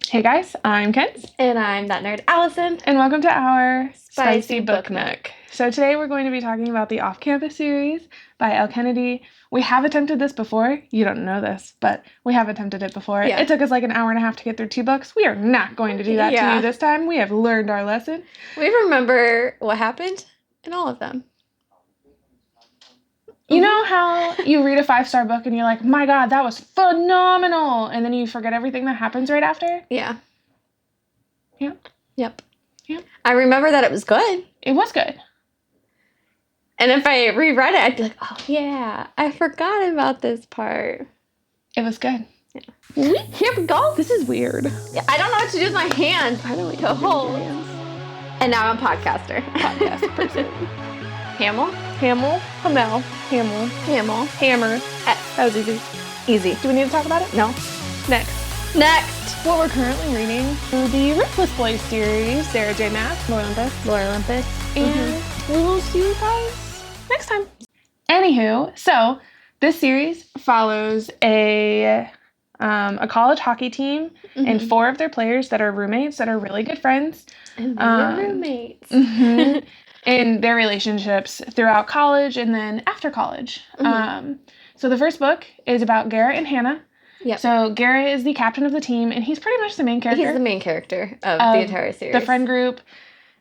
Hey guys, I'm Kent. And I'm that nerd, Allison. And welcome to our Spicy Book Book Nook. So today we're going to be talking about the Off-Campus series by Elle Kennedy. We have attempted this before. You don't know this, but we have attempted it before. Yeah. It took us like an hour and a half to get through 2 books. We are not going to do that to you this time. We have learned our lesson. We remember what happened in all of them. You know how you read a 5-star book and you're like, my God, that was phenomenal. And then you forget everything that happens right after? Yeah. Yep. Yep. Yep. I remember that it was good. It was good. And if I reread it, I'd be like, oh yeah, I forgot about this part. It was good. Yeah. Here we go. This is weird. Yeah, I don't know what to do with my hands. I don't like to hold. And now I'm a podcaster. Podcast person. Hamel? Hamel. Hamel. Hamel. Hamel. Hammer. That was easy. Easy. Do we need to talk about it? No. Next. What we're currently reading is the Ruthless Boys series. Sarah J. Maas, Lore Olympus. And we will see you guys next time. Anywho, so this series follows a college hockey team and 4 of their players that are roommates that are really good friends. And they're roommates. And their relationships throughout college and then after college. So the first book is about Garrett and Hannah. Yep. So Garrett is the captain of the team, and he's pretty much the main character. He's the main character of the entire series. The friend group.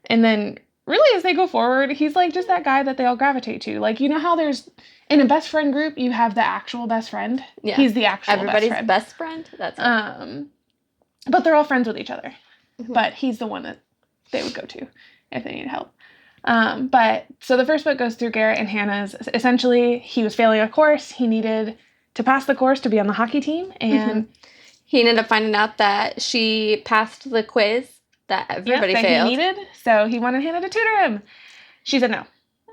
And then really as they go forward, he's like just that guy that they all gravitate to. Like, you know how there's, in a best friend group, you have the actual best friend? Yeah. He's the actual Everybody's best friend. That's it. But they're all friends with each other. But he's the one that they would go to if they need help. But so the first book goes through Garrett and Hannah's. Essentially, he was failing a course. He needed to pass the course to be on the hockey team. And he ended up finding out that she passed the quiz that everybody that failed. He needed. So he wanted Hannah to tutor him. She said no.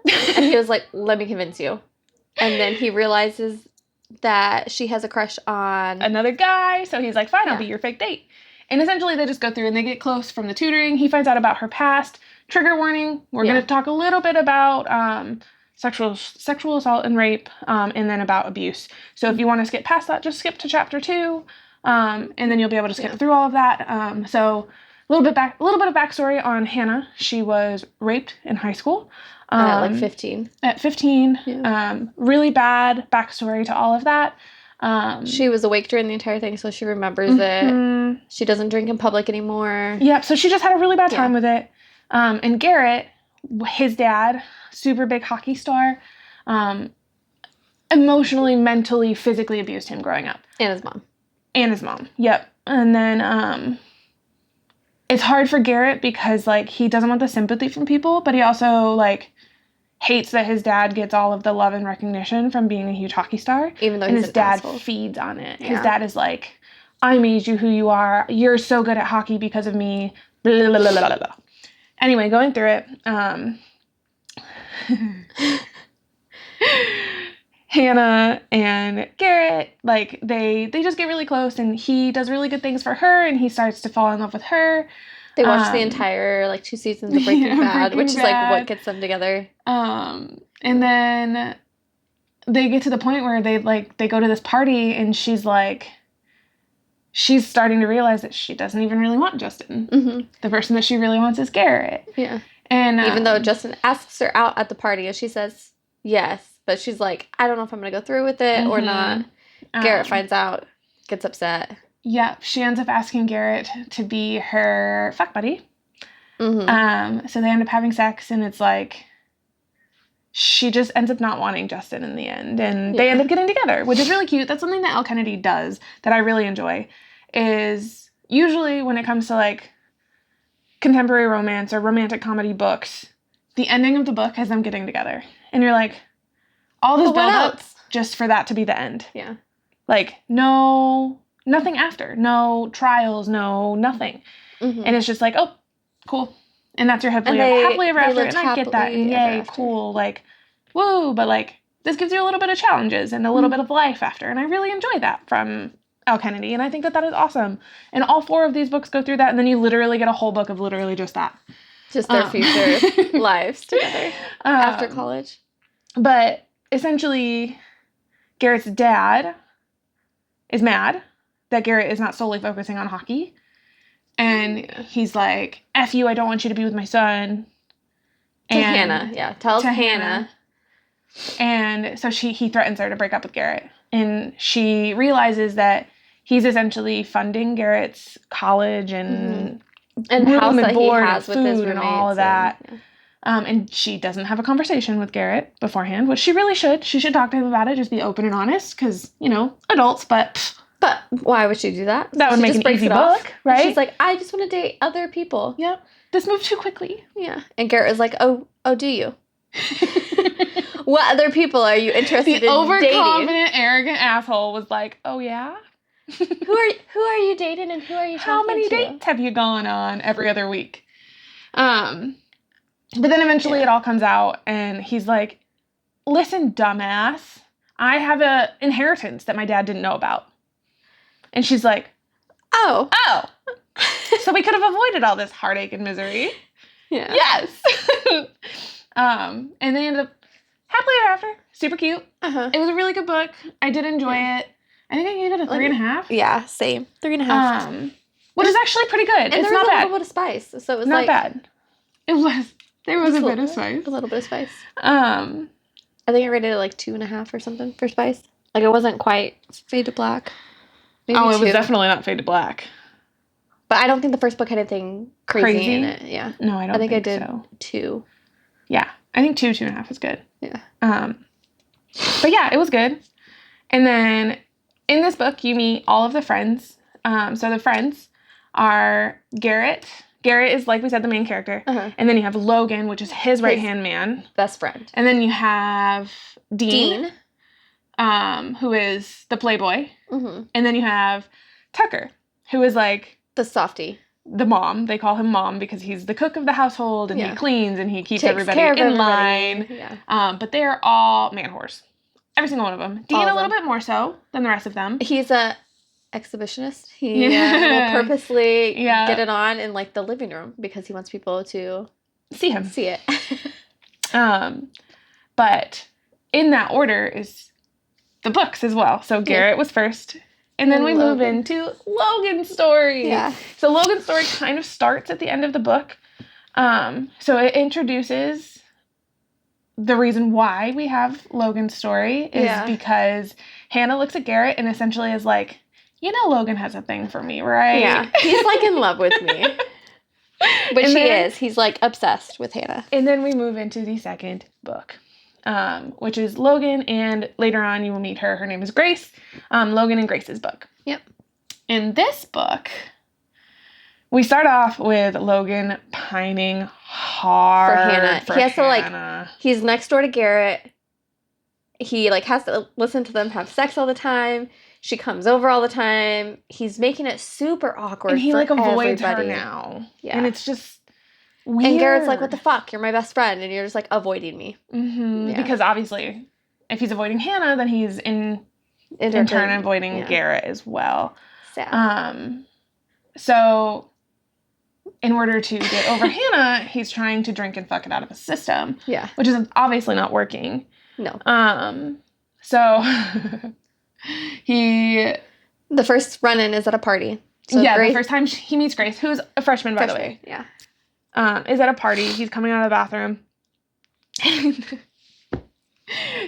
And he was like, let me convince you. And then he realizes that she has a crush on another guy. So he's like, fine, I'll be your fake date. And essentially they just go through and they get close from the tutoring. He finds out about her past. Trigger warning. We're going to talk a little bit about sexual assault and rape, and then about abuse. So if you want to skip past that, just skip to chapter 2, and then you'll be able to skip through all of that. So a little bit of backstory on Hannah. She was raped in high school. At like 15. At 15. Really bad backstory to all of that. She was awake during the entire thing, so she remembers it. She doesn't drink in public anymore. Yep, so she just had a really bad time with it. And Garrett, his dad, super big hockey star, emotionally, mentally, physically abused him growing up. And his mom. Yep. And then it's hard for Garrett because, like, he doesn't want the sympathy from people, but he also, like, hates that his dad gets all of the love and recognition from being a huge hockey star. Even though his dad feeds on it. His dad is like, I made you who you are. You're so good at hockey because of me. Blah, blah, blah, blah, blah. Anyway, going through it, Hannah and Garrett, like, they just get really close, and he does really good things for her, and he starts to fall in love with her. They watch the entire, like, 2 seasons of Breaking Bad, which is, like, what gets them together. And then they get to the point where they go to this party, and she's like, she's starting to realize that she doesn't even really want Justin. The person that she really wants is Garrett. Yeah. And even though Justin asks her out at the party, and she says yes, but she's like, I don't know if I'm going to go through with it or not. Garrett finds out, gets upset. Yeah, she ends up asking Garrett to be her fuck buddy. So they end up having sex, and it's like, she just ends up not wanting Justin in the end, and they end up getting together, which is really cute. That's something that Elle Kennedy does that I really enjoy, is usually when it comes to, like, contemporary romance or romantic comedy books, the ending of the book has them getting together. And you're like, all this build-up just for that to be the end. Yeah. Like, nothing after. No trials, no nothing. And it's just like, oh, cool. And that's your happily ever after. And I get that. And yay, cool. Like, woo. But, like, this gives you a little bit of challenges and a little bit of life after. And I really enjoy that from Elle Kennedy. And I think that is awesome. And all 4 of these books go through that. And then you literally get a whole book of literally just that. Just their future lives together after college. But essentially, Garrett's dad is mad that Garrett is not solely focusing on hockey. And he's like, F you, I don't want you to be with my son. To Hannah, yeah. Tells Hannah. And so he threatens her to break up with Garrett. And she realizes that he's essentially funding Garrett's college and house that he board has and with his food and all of that. And she doesn't have a conversation with Garrett beforehand, which she really should. She should talk to him about it, just be open and honest, because, adults, but... But why would she do that? That would make an easy book, right? She's like, I just want to date other people. Yep. This moved too quickly. Yeah. And Garrett was like, oh, do you? What other people are you interested in dating? The overconfident, arrogant asshole was like, oh, yeah? Who are you dating and who are you talking to? How many dates have you gone on every other week? But then eventually it all comes out, and he's like, listen, dumbass, I have an inheritance that my dad didn't know about. And she's like, oh. So we could have avoided all this heartache and misery. Yeah. Yes. And they ended up happily ever after. Super cute. It was a really good book. I did enjoy it. I think I gave it a 3.5. Yeah, same. 3.5. Which is actually pretty good. And it's there was not a bad. little bit of spice. So it was not bad. It was. There was a bit of spice. A little bit of spice. I think I rated it like 2.5 or something for spice. Like it wasn't quite fade to black. Maybe it 2. was definitely not fade to black. But I don't think the first book had anything crazy in it. Yeah. No, I don't think I did so. 2. Yeah. I think 2.5 is good. Yeah. But yeah, it was good. And then in this book, you meet all of the friends. So the friends are Garrett. Garrett is, like we said, the main character. And then you have Logan, which is his right-hand man. Best friend. And then you have Dean. Who is the playboy. And then you have Tucker, who is like... the softie. The mom. They call him mom because he's the cook of the household, and he cleans, and he keeps everybody in line. Yeah. But they're all man whores. Every single one of them. Dean a little bit more so than the rest of them. He's a exhibitionist. He will purposely get it on in like the living room because he wants people to see it. But in that order is the books as well. So Garrett was first. And then we move into Logan's story. Yeah. So Logan's story kind of starts at the end of the book. So it introduces the reason why we have Logan's story is because Hannah looks at Garrett and essentially is like, Logan has a thing for me, right? Yeah. He's like in love with me. But is. He's like obsessed with Hannah. And then we move into the second book. Which is Logan, and later on you will meet her. Her name is Grace. Logan and Grace's book. Yep. In this book, we start off with Logan pining hard for Hannah. For he has Hannah. To he's next door to Garrett. He has to listen to them have sex all the time. She comes over all the time. He's making it super awkward. And he avoids everybody. her now. Yeah. And it's just weird. And Garrett's like, what the fuck? You're my best friend. And you're just like avoiding me. Yeah. Because obviously, if he's avoiding Hannah, then he's in turn avoiding Garrett as well. Sad. So in order to get over Hannah, he's trying to drink and fuck it out of his system. Yeah. Which is obviously not working. No. So the first run-in is at a party. So the first time he meets Grace, who's a freshman, by the way. Yeah. Is at a party. He's coming out of the bathroom.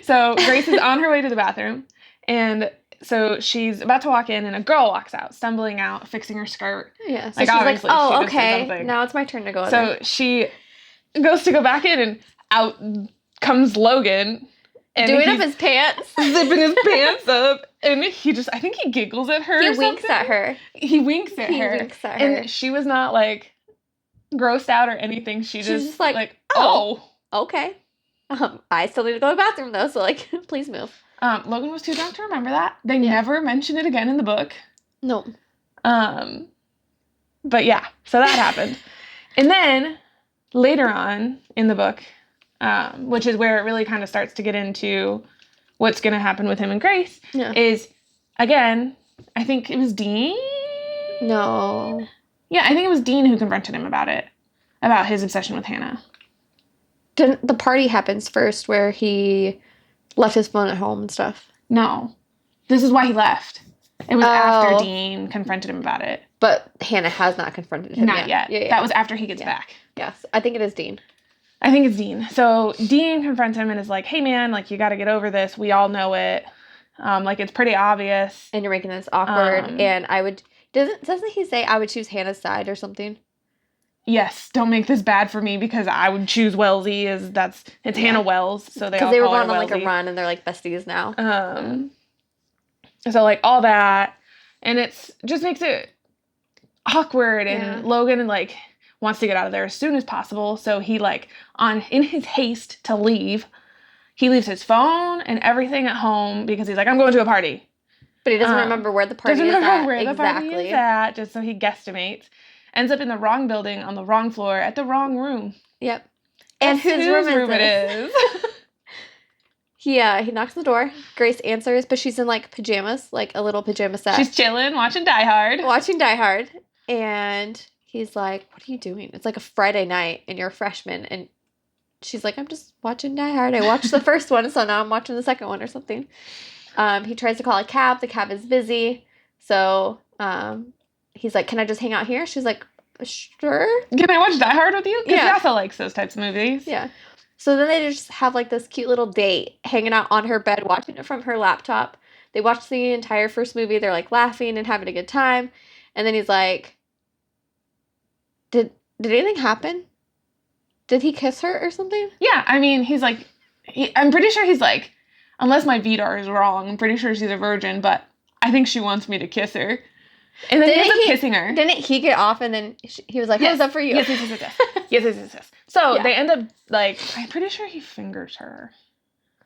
So Grace is on her way to the bathroom. And so she's about to walk in, and a girl walks out, stumbling out, fixing her skirt. Yeah. So she's like, oh, okay. Now it's my turn to go in there. She goes to go back in, and out comes Logan. And doing up his pants. Zipping his pants up. And I think he giggles at her. He winks at her. He winks at her. And she was not grossed out or anything. She's just like, oh. Okay. I still need to go to the bathroom though, so please move. Logan was too drunk to remember that. They never mention it again in the book. No. But yeah, so that happened. And then later on in the book, which is where it really kind of starts to get into what's going to happen with him and Grace, is, again, I think it was Dean? No. Yeah, I think it was Dean who confronted him about his obsession with Hannah. The party happens first where he left his phone at home and stuff. No. This is why he left. It was after Dean confronted him about it. But Hannah has not confronted him Not yet. Yeah. That was after he gets back. Yes. I think it is Dean. I think it's Dean. So Dean confronts him and is like, hey, man, like, you got to get over this. We all know it. Like, it's pretty obvious. And you're making this awkward. And I would... Doesn't he say I would choose Hannah's side or something? Yes. Don't make this bad for me because I would choose Wellesley. It's Hannah Wells. So they all call her Wellesley. Because they were going on, like, a run and they're, like, besties now. So, like, all that. And it's just makes it awkward. And Logan, like, wants to get out of there as soon as possible. So he, like, in his haste to leave, he leaves his phone and everything at home because he's like, I'm going to a party. But he doesn't remember where the party is at. Doesn't remember where the party is at, just so he guesstimates. Ends up in the wrong building, on the wrong floor, at the wrong room. Yep. And whose room it is. He knocks on the door. Grace answers, but she's in, like, pajamas, like a little pajama set. She's chilling, watching Die Hard. And he's like, what are you doing? It's like a Friday night, and you're a freshman. And she's like, I'm just watching Die Hard. I watched the first one, so now I'm watching the second one or something. He tries to call a cab. The cab is busy. So he's like, can I just hang out here? She's like, sure. Can I watch Die Hard with you? Because he also likes those types of movies. Yeah. So then they just have, like, this cute little date hanging out on her bed, watching it from her laptop. They watch the entire first movie. They're, like, laughing and having a good time. And then he's like, did anything happen? Did he kiss her or something? Yeah. I mean, he's like, I'm pretty sure he's like, unless my Vidar is wrong, I'm pretty sure she's a virgin, but I think she wants me to kiss her. And then he ends up kissing her. Didn't he get off and then he was like, how's that for you? Yes. So they end up, like, I'm pretty sure he fingers her.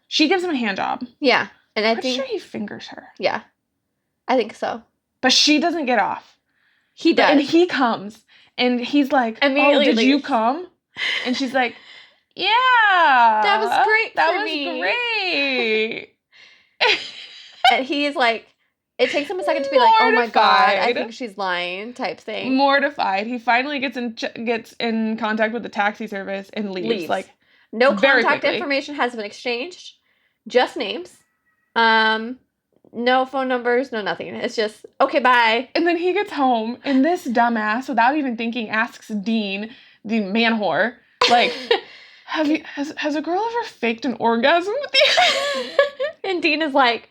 She gives him a hand job. Yeah. And I'm pretty sure he fingers her. Yeah. I think so. But she doesn't get off. He does. And he comes. And he's like, oh, did you come? And she's like, yeah. That was great That was great. And he's like, it takes him a second to be like, oh my God, I think she's lying type thing. Mortified. He finally gets in contact with the taxi service and leaves. Like, no contact information has been exchanged. Just names. No phone numbers, no nothing. It's just, okay, bye. And then he gets home, and this dumbass, without even thinking, asks Dean, the man whore, like, has a girl ever faked an orgasm with you? And Dean is like,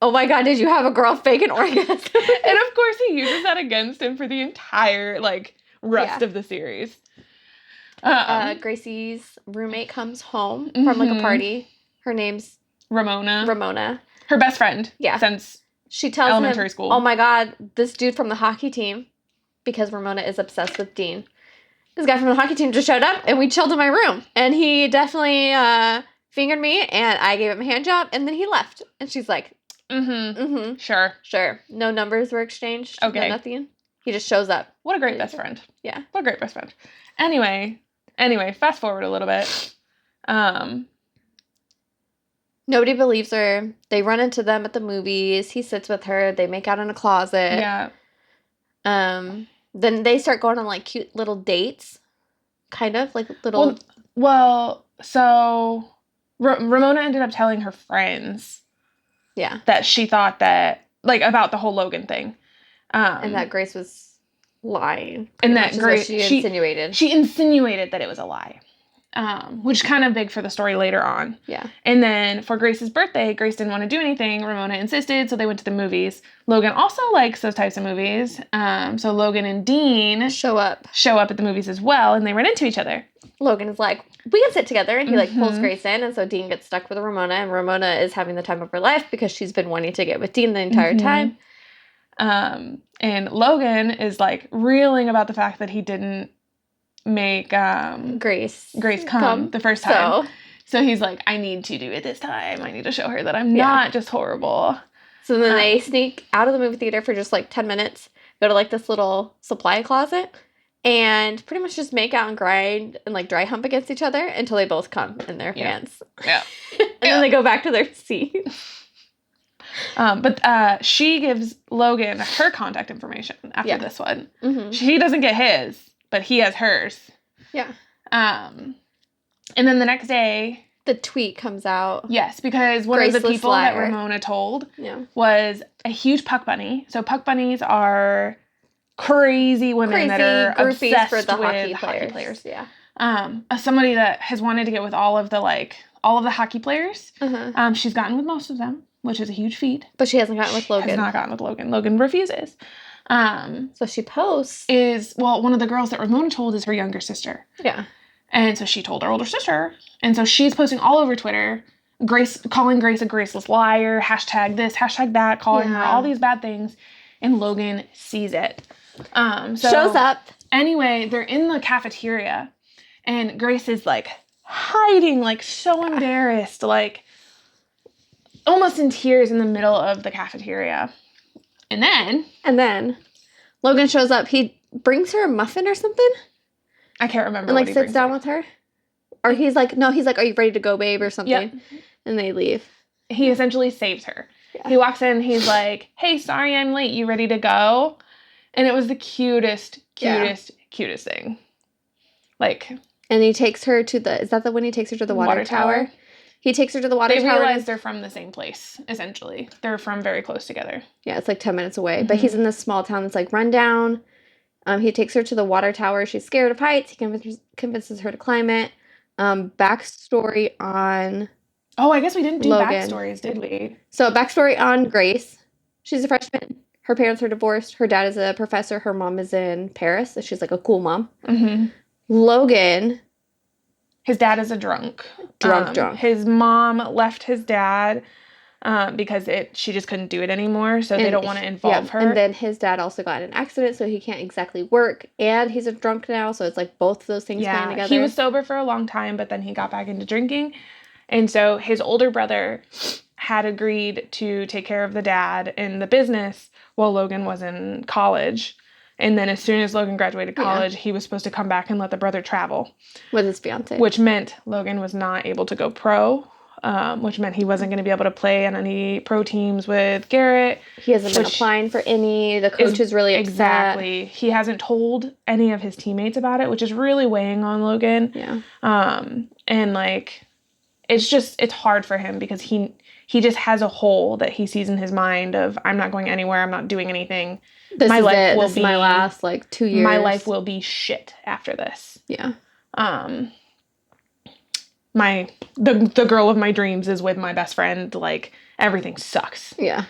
oh my God, did you have a girl fake an orgasm? And of course he uses that against him for the entire, like, rest of the series. Gracie's roommate comes home from, like, a party. Her name's Ramona. Her best friend. Yeah. Since she tells elementary him, school. Oh my God, this dude from the hockey team, because Ramona is obsessed with Dean. This guy from the hockey team just showed up, and we chilled in my room. And he definitely fingered me, and I gave him a hand job, and then he left. And she's like, Sure. No numbers were exchanged. Okay. No nothing. He just shows up. What a great best friend. Yeah. What a great best friend. Anyway, fast forward a little bit. Nobody believes her. They run into them at the movies. He sits with her. They make out in a closet. Yeah. Then they start going on, like, cute little dates. Kind of, like, little... Well, so Ramona ended up telling her friends... Yeah. That she thought that, like, about the whole Logan thing. And that Grace was lying. And that Grace... She insinuated. She insinuated that it was a lie. Which is kind of big for the story later on. Yeah. And then for Grace's birthday, Grace didn't want to do anything. Ramona insisted, so they went to the movies. Logan also likes those types of movies. So Logan and Dean... Show up at the movies as well, and they run into each other. Logan is like, we can sit together, and he, like, pulls Grace in, and so Dean gets stuck with Ramona, and Ramona is having the time of her life because she's been wanting to get with Dean the entire time. And Logan is, like, reeling about the fact that he didn't make Grace come the first time. So he's like, I need to do it this time. I need to show her that I'm not just horrible. So then they sneak out of the movie theater for just, like, 10 minutes, go to, like, this little supply closet, and pretty much just make out and grind and, like, dry hump against each other until they both come in their pants. Yeah. And then they go back to their seat. But she gives Logan her contact information after this one. She doesn't get his, but he has hers. Yeah. And then the next day... The tweet comes out. Yes, because one of the people that Ramona told was a huge puck bunny. So puck bunnies are crazy women that are groupies obsessed for the with hockey players. Yeah. Somebody that has wanted to get with all of the hockey players. She's gotten with most of them, which is a huge feat. But she hasn't gotten with Logan. Has not gotten with Logan. Logan refuses. So she posts. One of the girls that Ramona told is her younger sister. Yeah. And so she told her older sister. And so she's posting all over Twitter, calling Grace a graceless liar, hashtag this, hashtag that, calling her all these bad things. And Logan sees it. Shows up. Anyway, they're in the cafeteria. And Grace is, like, hiding, like, so embarrassed, like, almost in tears in the middle of the cafeteria. And then Logan shows up. He brings her a muffin or something. I can't remember. And, like, sits down with her. Or he's like, are you ready to go, babe, or something? Yep. And they leave. He essentially saves her. Yeah. He walks in, he's like, hey, sorry I'm late. You ready to go? And it was the cutest thing. Like. And he takes her to is that when he takes her to the water tower? He takes her to the water tower. They realize they're from the same place, essentially. They're from very close together. Yeah, it's like 10 minutes away. Mm-hmm. But he's in this small town that's like run down. He takes her to the water tower. She's scared of heights. He convinces her to climb it. Backstory on... Oh, I guess we didn't do Logan. Backstories, did we? So, backstory on Grace. She's a freshman. Her parents are divorced. Her dad is a professor. Her mom is in Paris. So she's like a cool mom. Mm-hmm. Logan... His dad is a drunk. Drunk. His mom left his dad because she just couldn't do it anymore, so they don't want to involve her. And then his dad also got in an accident, so he can't exactly work, and he's a drunk now, so it's like both of those things playing together. He was sober for a long time, but then he got back into drinking, and so his older brother had agreed to take care of the dad in the business while Logan was in college. And then as soon as Logan graduated college, he was supposed to come back and let the brother travel. With his fiance. Which meant Logan was not able to go pro, which meant he wasn't going to be able to play on any pro teams with Garrett. He hasn't been applying for any. The coach is really upset. Exactly. He hasn't told any of his teammates about it, which is really weighing on Logan. Yeah. And, like, it's hard for him because he just has a hole that he sees in his mind of, I'm not going anywhere, I'm not doing anything. This is my last, 2 years. My life will be shit after this. Yeah. The girl of my dreams is with my best friend. Like, everything sucks. Yeah.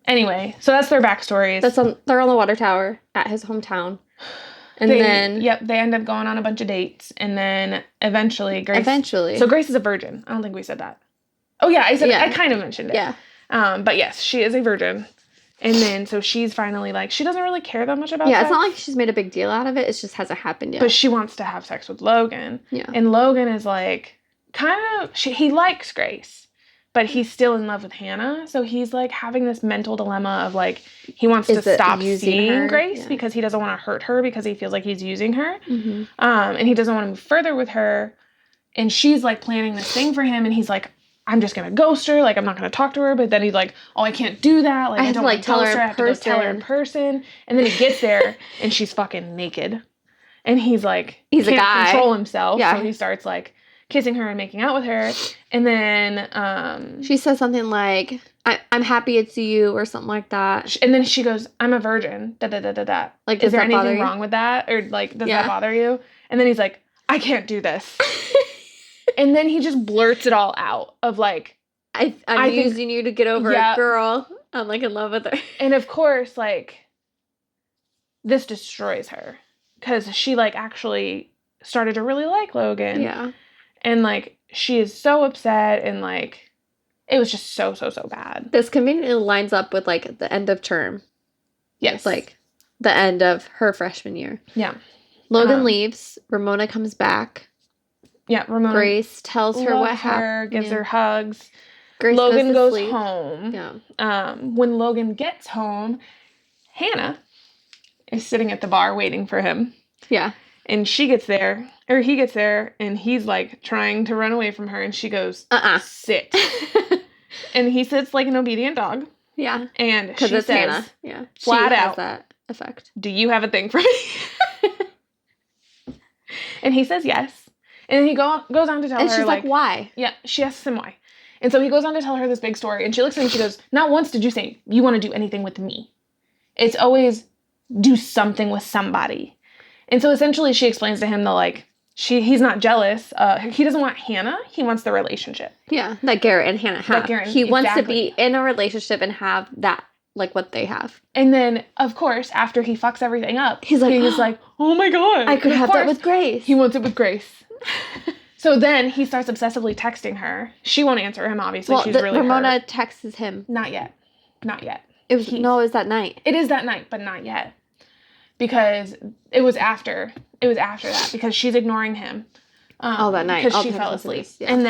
Anyway, so that's their backstories. They're on the water tower at his hometown. And they end up going on a bunch of dates. And then eventually Grace. So Grace is a virgin. I don't think we said that. Oh, yeah, I kind of mentioned it. Yeah. But yes, she is a virgin. And then, so she's finally, like, she doesn't really care that much about sex. It's not like she's made a big deal out of it. It just hasn't happened yet. But she wants to have sex with Logan. Yeah. And Logan is, like, he likes Grace. But he's still in love with Hannah. So he's, like, having this mental dilemma of, like, he wants to stop seeing Grace because he doesn't want to hurt her because he feels like he's using her. Mm-hmm. And he doesn't want to move further with her. And she's, like, planning this thing for him. And he's like, I'm just going to ghost her. Like, I'm not going to talk to her. But then he's like, oh, I can't do that. Like, I don't want to tell her. I have to go tell her in person. And then he gets there, and she's fucking naked. And he's like, he's a guy. Can't control himself. Yeah. So he starts, like, kissing her and making out with her. And then she says something like, I'm happy it's you, or something like that. And then she goes, I'm a virgin. Da-da-da-da-da. Like, is there anything wrong with that? Or, like, does that bother you? And then he's like, I can't do this. And then he just blurts it all out of, like, I'm using you to get over a girl. I'm, like, in love with her. And, of course, like, this destroys her. Because she, like, actually started to really like Logan. Yeah. And, like, she is so upset. And, like, it was just so, so, so bad. This conveniently lines up with, like, the end of term. Yes. It's, like, the end of her freshman year. Yeah. Logan leaves. Ramona comes back. Yeah, Ramona. Grace tells her what happened. Gives her hugs. Grace Logan goes sleep. home. Yeah. When Logan gets home, Hannah is sitting at the bar waiting for him. Yeah. And he gets there, and he's, like, trying to run away from her, and she goes, sit. And he sits like an obedient dog. Yeah. And she says, Hannah. Yeah. Flat out, has that effect. Do you have a thing for me? And he says yes. And then he goes on to tell her, and she's like, why? Yeah, she asks him why. And so he goes on to tell her this big story, and she looks at him and she goes, not once did you say you want to do anything with me. It's always do something with somebody. And so essentially she explains to him that, like, he's not jealous. He doesn't want Hannah. He wants the relationship. Yeah, that Garrett and Hannah have. He wants to be in a relationship and have that, like, what they have. And then, of course, after he fucks everything up, he's like, oh my God. I could have that with Grace. He wants it with Grace. So then he starts obsessively texting her. She won't answer him, obviously. Well, she's really Ramona hurt. texts him. Not yet. It was that night. It is that night, but not yet. Because it was after that, because she's ignoring him. That night. Because she fell asleep. Yeah. And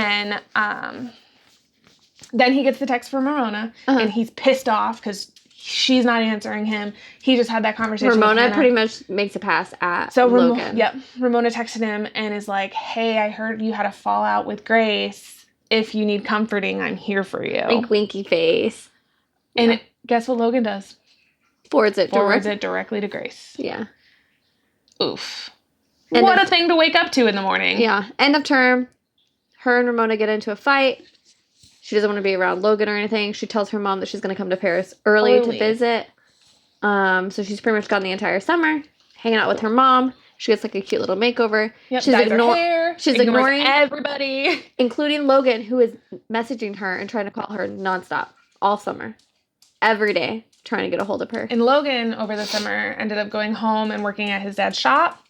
then he gets the text from Ramona, and he's pissed off because she's not answering him. He just had that conversation with Hannah. Pretty much makes a pass at Logan. Ramona texted him and is like, hey, I heard you had a fallout with Grace. If you need comforting, I'm here for you. Like, winky face. And guess what Logan does? Forwards it directly to Grace. Yeah. Oof. What a thing to wake up to in the morning. Yeah. End of term. Her and Ramona get into a fight. She doesn't want to be around Logan or anything. She tells her mom that she's going to come to Paris early to visit. So she's pretty much gone the entire summer, hanging out with her mom. She gets, like, a cute little makeover. Yep, she's ignoring everybody, including Logan, who is messaging her and trying to call her nonstop all summer. Every day, trying to get a hold of her. And Logan, over the summer, ended up going home and working at his dad's shop.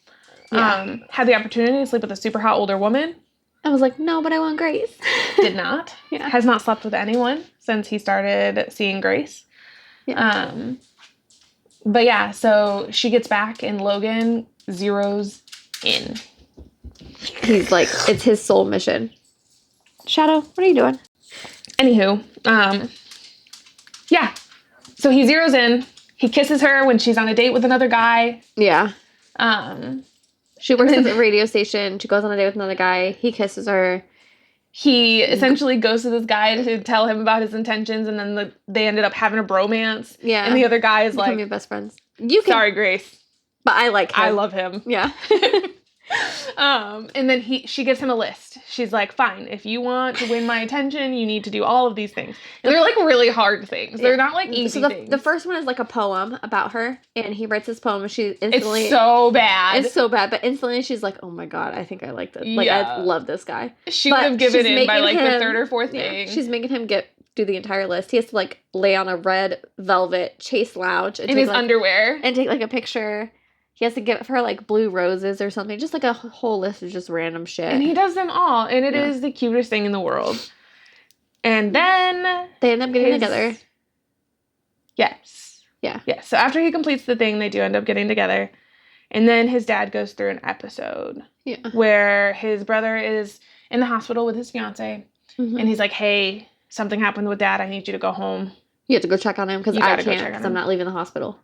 Yeah. Had the opportunity to sleep with a super hot older woman. I was like, no, but I want Grace. Did not. Yeah. Has not slept with anyone since he started seeing Grace. Yeah. But yeah, so she gets back and Logan zeroes in. He's like, it's his soul mission. Shadow, what are you doing? Anywho, yeah. So he zeroes in. He kisses her when she's on a date with another guy. Yeah. She works at the radio station. She goes on a date with another guy. He kisses her. He essentially goes to this guy to tell him about his intentions, and then they ended up having a bromance. Yeah. And the other guy is like, your best friends. Sorry, Grace. But I like him. I love him. Yeah. And then she gives him a list. She's like, fine, if you want to win my attention, you need to do all of these things. And they're, like, really hard things. They're not, like, easy things. The first one is, like, a poem about her, and he writes this poem, and she instantly... It's so bad. It's so bad, but instantly she's like, oh my God, I think I like this. Like, I love this guy. She would have given in by, like, the third or fourth thing. She's making him do the entire list. He has to, like, lay on a red velvet chase lounge. In his underwear. And take, like, a picture... He has to give her, like, blue roses or something. Just, like, a whole list of just random shit. And he does them all. And it is the cutest thing in the world. And then... They end up getting together. Yes. Yeah. Yeah. So after he completes the thing, they do end up getting together. And then his dad goes through an episode. Yeah. Where his brother is in the hospital with his fiance. Mm-hmm. And he's like, hey, something happened with Dad. I need you to go home. You have to go check on him because I can't because I'm not leaving the hospital.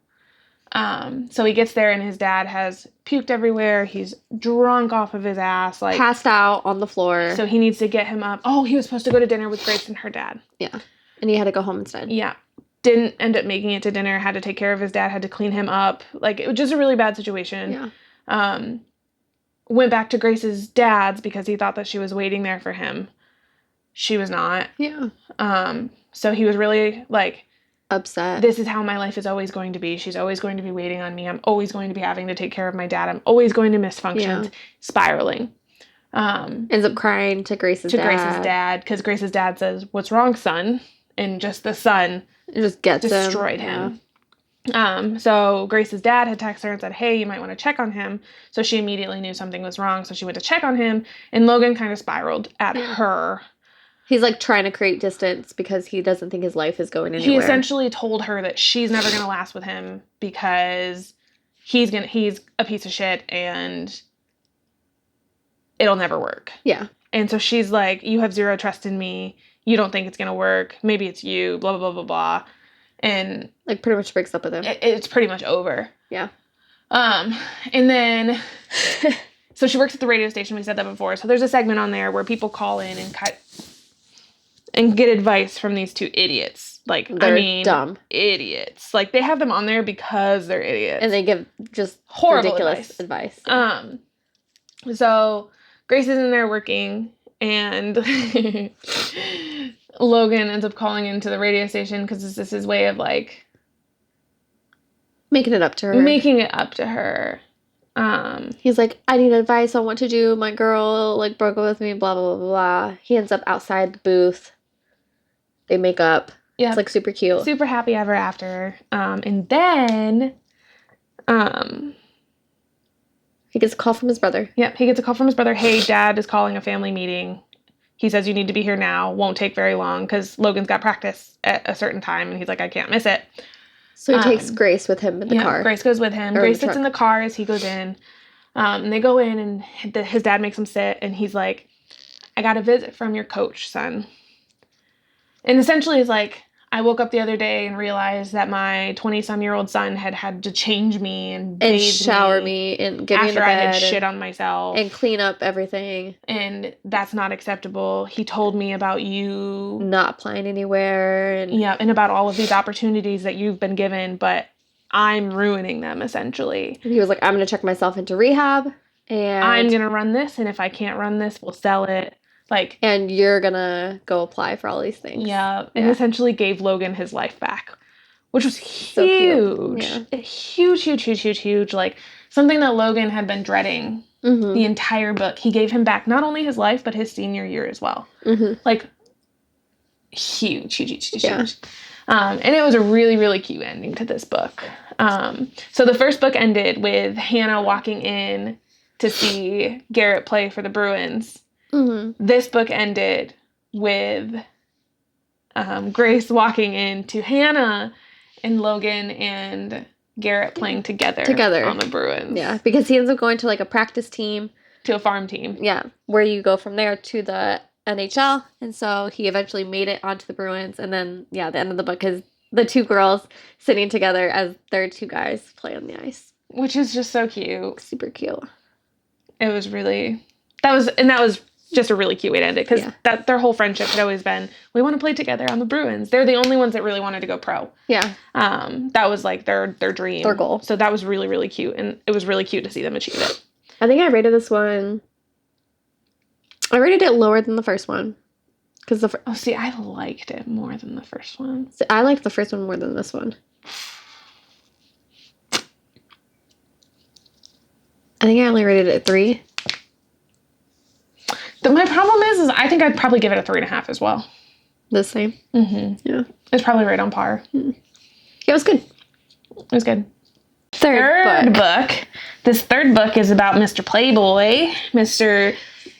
So he gets there and his dad has puked everywhere. He's drunk off of his ass, like passed out on the floor. So he needs to get him up. Oh, he was supposed to go to dinner with Grace and her dad. Yeah. And he had to go home instead. Yeah. Didn't end up making it to dinner, had to take care of his dad, had to clean him up. Like, it was just a really bad situation. Yeah. Went back to Grace's dad's because he thought that she was waiting there for him. She was not. Yeah. So he was really, like, upset. This is how my life is always going to be. She's always going to be waiting on me. I'm always going to be having to take care of my dad. I'm always going to miss functions. Yeah. Spiraling. Ends up crying to Grace's dad. Because Grace's dad says, what's wrong, son? And just the son just gets destroyed him. Yeah. So Grace's dad had texted her and said, hey, you might want to check on him. So she immediately knew something was wrong. So she went to check on him. And Logan kind of spiraled at her. He's, like, trying to create distance because he doesn't think his life is going anywhere. He essentially told her that she's never going to last with him because he's a piece of shit and it'll never work. Yeah. And so she's like, you have zero trust in me. You don't think it's going to work. Maybe it's you, blah, blah, blah, blah, blah. And... like, pretty much breaks up with him. It's pretty much over. Yeah. And then... so she works at the radio station. We said that before. So there's a segment on there where people call in and get advice from these two idiots. Like, they're dumb. Idiots. Like, they have them on there because they're idiots. And they give just horrible ridiculous advice. So Grace is in there working, and Logan ends up calling into the radio station because this is his way of, like, Making it up to her. Making it up to her. He's like, I need advice on what to do. My girl, like, broke up with me, blah, blah, blah, blah. He ends up outside the booth. They make up. Yeah. It's, like, super cute. Super happy ever after. And then, he gets a call from his brother. Yep, he gets a call from his brother. Hey, Dad is calling a family meeting. He says you need to be here now. Won't take very long because Logan's got practice at a certain time. And he's like, I can't miss it. So he takes Grace with him in the car. Grace goes with him. Grace sits in the car as he goes in. And they go in, and his dad makes him sit. And he's like, I got a visit from your coach, son. And essentially he's like, I woke up the other day and realized that my 20-some-year-old son had to change me and shower me and get me in the bed. After I had shit on myself. And clean up everything. And that's not acceptable. He told me about you. Not applying anywhere. And about all of these opportunities that you've been given, but I'm ruining them, essentially. And he was like, I'm going to check myself into rehab. And I'm going to run this, and if I can't run this, we'll sell it. Like, and you're gonna go apply for all these things. Yeah. And essentially gave Logan his life back, which was huge. So huge. Like, something that Logan had been dreading the entire book. He gave him back not only his life, but his senior year as well. Like, huge. And it was a really, really cute ending to this book. So the first book ended with Hannah walking in to see Garrett play for the Bruins. This book ended with Grace walking in to Hannah and Logan and Garrett playing together on the Bruins. Yeah, because he ends up going to like a practice team. To a farm team. Yeah, where you go from there to the NHL. And so he eventually made it onto the Bruins. And then, the end of the book is the two girls sitting together as their two guys play on the ice. Which is just so cute. Super cute. It was really... That was just a really cute way to end it, because their whole friendship had always been, we want to play together on the Bruins. They're the only ones that really wanted to go pro. Yeah. That was like their dream. Their goal. So that was really, really cute, and it was really cute to see them achieve it. I think I rated this one... I rated it lower than the first one. Because I liked it more than the first one. So I liked the first one more than this one. I think I only rated it 3. My problem is I think I'd probably give it a 3.5 as well. The same? Yeah. It's probably right on par. Yeah, it was good. It was good. Third book. This third book is about Mr. Playboy, Mr.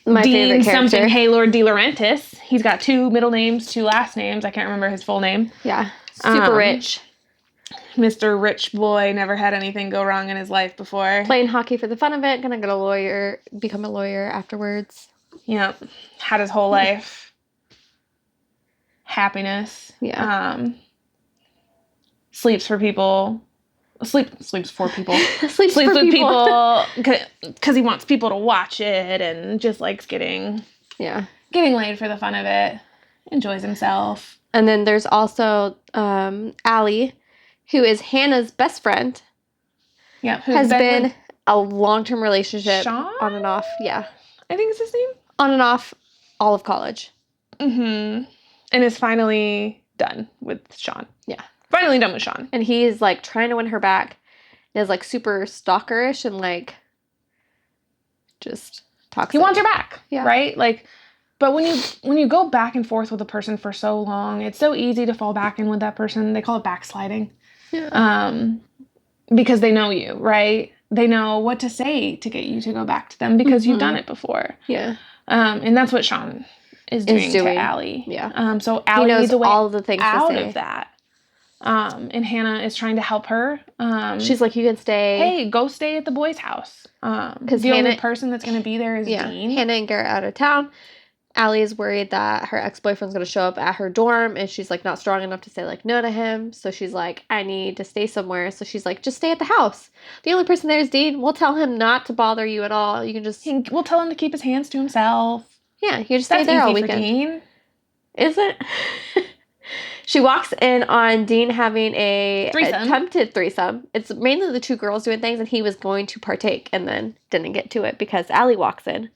My Dean favorite character. something Haylord De Laurentiis. He's got 2 middle names, 2 last names. I can't remember his full name. Yeah. Super rich. Mr. Rich Boy, never had anything go wrong in his life before. Playing hockey for the fun of it. Gonna become a lawyer afterwards. Yeah. Had his whole life. Happiness. Yeah. Sleeps for people. Sleeps for people. Sleeps with people. Because he wants people to watch it, and just likes getting laid for the fun of it. Enjoys himself. And then there's also Elle, who is Hannah's best friend. Yeah. Has been a long-term relationship. Sean? On and off. Yeah. I think it's his name. On and off all of college. And is finally done with Sean. Yeah. Finally done with Sean. And he's like trying to win her back. And is like super stalkerish and like just toxic. He wants her back. Yeah. Right? Like, but when you go back and forth with a person for so long, it's so easy to fall back in with that person. They call it backsliding. Yeah. Because they know you, right? They know what to say to get you to go back to them because you've done it before. Yeah. And that's what Sean is doing to Elle. Yeah. So Elle knows needs a way all the things out to say. of that. And Hannah is trying to help her. She's like, you can stay. Hey, go stay at the boys' house. Because the only person that's going to be there is Dean. Hannah and Garrett out of town. Allie is worried that her ex-boyfriend's going to show up at her dorm, and she's, like, not strong enough to say, like, no to him. So she's like, I need to stay somewhere. So she's like, just stay at the house. The only person there is Dean. We'll tell him not to bother you at all. You can just... We'll tell him to keep his hands to himself. Yeah, you just stay there all weekend. Dean. Is it? She walks in on Dean having a attempted threesome. It's mainly the 2 girls doing things, and he was going to partake and then didn't get to it because Allie walks in.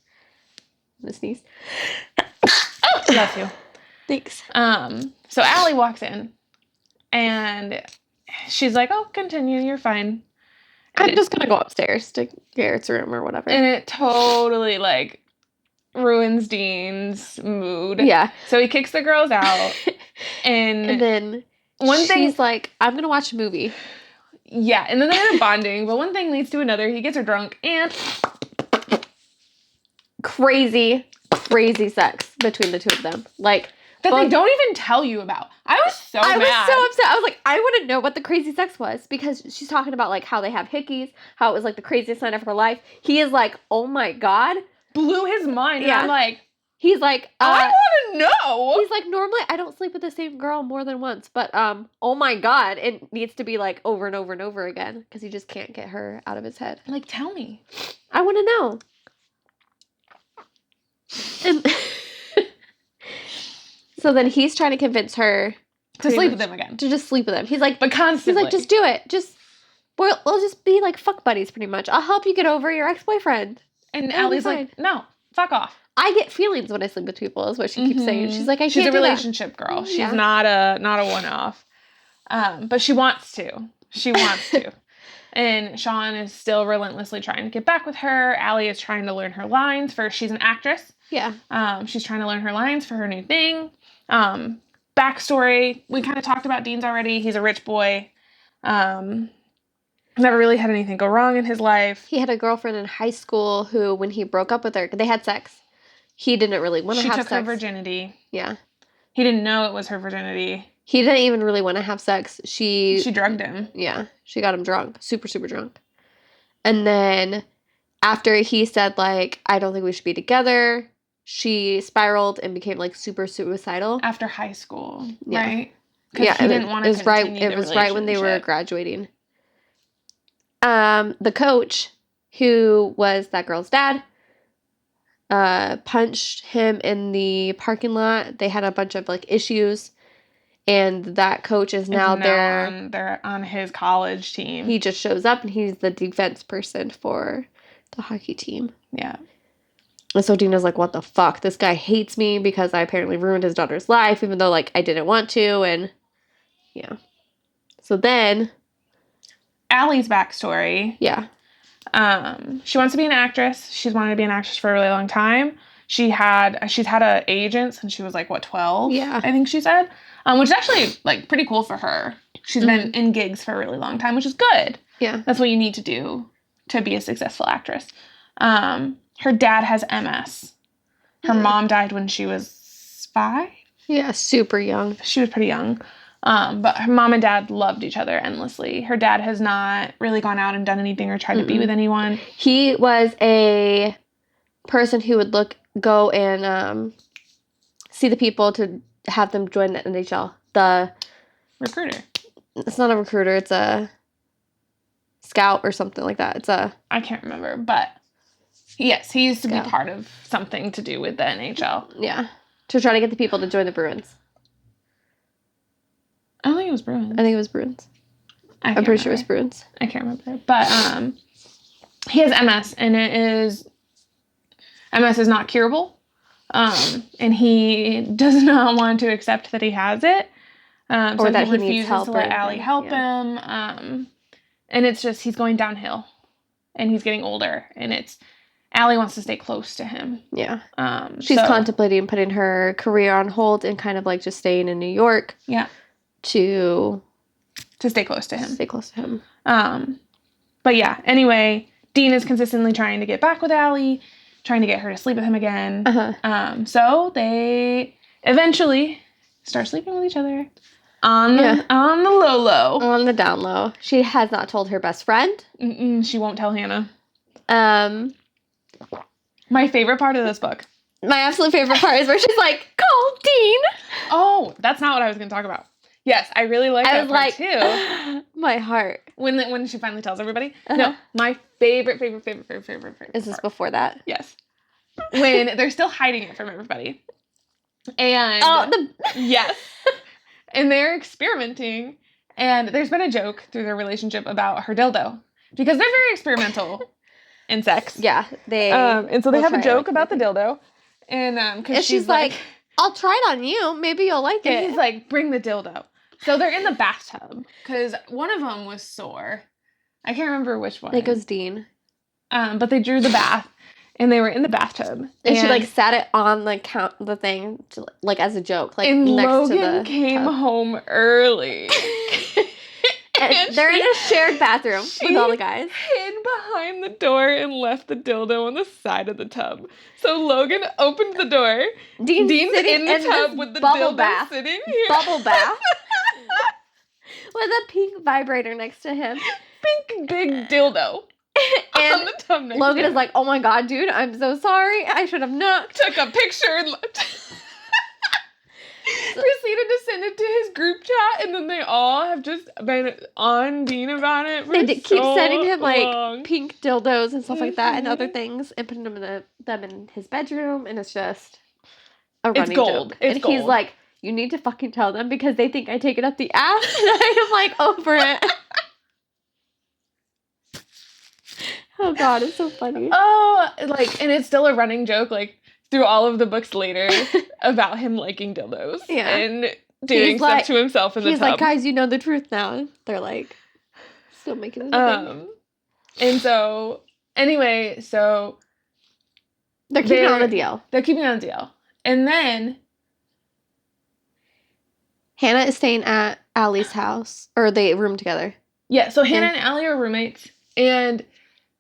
I'm gonna sneeze. Oh, bless you. Thanks. So Allie walks in, and she's like, oh, continue, you're fine. I'm just going to go upstairs to Garrett's room or whatever. And it totally, like, ruins Dean's mood. Yeah. So he kicks the girls out. And then she's like, I'm going to watch a movie. Yeah, and then they end up bonding, but one thing leads to another. He gets her drunk, and crazy sex between the two of them. Like, that they don't even tell you about. I was so mad. I was so upset. I was like, I want to know what the crazy sex was, because she's talking about, like, how they have hickeys, how it was, like, the craziest night of her life. He is like, oh my God. Blew his mind. Yeah. And I'm like, he's like, I want to know. He's like, normally I don't sleep with the same girl more than once, but oh my God, it needs to be like over and over and over again, because he just can't get her out of his head. Like, tell me. I want to know. And so then he's trying to convince her to sleep with him again. To just sleep with him. He's like, but constantly. He's like, just do it. We'll just be like fuck buddies, pretty much. I'll help you get over your ex-boyfriend. And Allie's like, no, fuck off. I get feelings when I sleep with people, is what she keeps saying. She's like, she's a relationship girl. She's not a one-off. But she wants to. And Sean is still relentlessly trying to get back with her. Allie is trying to learn her lines she's an actress. Yeah. She's trying to learn her lines for her new thing. Backstory, we kind of talked about Dean's already. He's a rich boy. Never really had anything go wrong in his life. He had a girlfriend in high school who, when he broke up with her, they had sex. He didn't really want to have sex. She took her virginity. Yeah. He didn't know it was her virginity. He didn't even really want to have sex. She drugged him. Yeah. She got him drunk. Super, super drunk. And then after he said, like, I don't think we should be together, she spiraled and became, like, super suicidal. After high school, yeah. Right? Yeah. He didn't want to continue It was right when they were graduating. The coach, who was that girl's dad, punched him in the parking lot. They had a bunch of, like, issues. And that coach is now they're on his college team. He just shows up, and he's the defense person for the hockey team. Yeah. And so Dina's like, what the fuck? This guy hates me because I apparently ruined his daughter's life, even though, like, I didn't want to. And yeah. So then Allie's backstory. Yeah. She wants to be an actress. She's wanted to be an actress for a really long time. She's had an agent since she was, like, 12? Yeah. I think she said. Which is actually, like, pretty cool for her. She's been in gigs for a really long time, which is good. Yeah. That's what you need to do to be a successful actress. Her dad has MS. Her mom died when she was 5. Yeah, super young. She was pretty young. But her mom and dad loved each other endlessly. Her dad has not really gone out and done anything or tried to be with anyone. He was a person who would go and see the people to have them join the NHL. The recruiter. It's not a recruiter. It's a scout or something like that. I can't remember, but yes, he used to be part of something to do with the NHL. Yeah. To try to get the people to join the Bruins. I don't think it was Bruins. I think it was Bruins. I'm pretty sure it was Bruins. I can't remember. But he has MS, and MS is not curable. And he does not want to accept that he has it. Or that he refuses help to let Allie help him. And it's just, he's going downhill. And he's getting older. And Allie wants to stay close to him. Yeah. She's contemplating putting her career on hold and kind of, like, just staying in New York. Yeah. To stay close to him. Stay close to him. But yeah, anyway, Dean is consistently trying to get back with Allie, trying to get her to sleep with him again. So they eventually start sleeping with each other on the low. On the down low. She has not told her best friend. She won't tell Hannah. My favorite part of this book. My absolute favorite part is where she's like, call Dean. Oh, that's not what I was going to talk about. Yes, I really like that part too. My heart. When she finally tells everybody. No, my favorite. Is this before that? Yes. When they're still hiding it from everybody. And yes. And they're experimenting. And there's been a joke through their relationship about her dildo. Because they're very experimental in sex. Yeah. And so they have a joke about the dildo. And because she's like, I'll try it on you. Maybe you'll like it. And he's like, bring the dildo. So they're in the bathtub because one of them was sore. I can't remember which one. I think it was Dean. But they drew the bath, and they were in the bathtub. And she like sat it on the thing to, like as a joke, like and next Logan to the came tub. home early. And they're in a shared bathroom with all the guys. Hid behind the door and left the dildo on the side of the tub. So Logan opened the door. Dean's in the tub with the dildo bath. sitting here. Bubble bath. With a pink vibrator next to him. Pink big dildo. And on the tub next Logan to is like, oh my god, dude, I'm so sorry. I should have knocked. Took a picture and proceeded to send it to his group chat, and then they all have just been on Dean about it. They keep sending him like long. pink dildos and stuff like that, and other things, and putting them in his bedroom, and it's just a running joke. And he's like, "You need to fucking tell them because they think I take it up the ass," and I am like over it. Oh god, it's so funny. Oh, like, and it's still a running joke, like, through all of the books later about him liking dildos and doing stuff to himself in the tub. He's like, guys, you know the truth now. And they're like, still making it a thing. And so, anyway, so they're keeping on the deal. They're keeping on the deal. And then Hannah is staying at Allie's house, or they room together. Yeah, so Hannah and Allie are roommates, and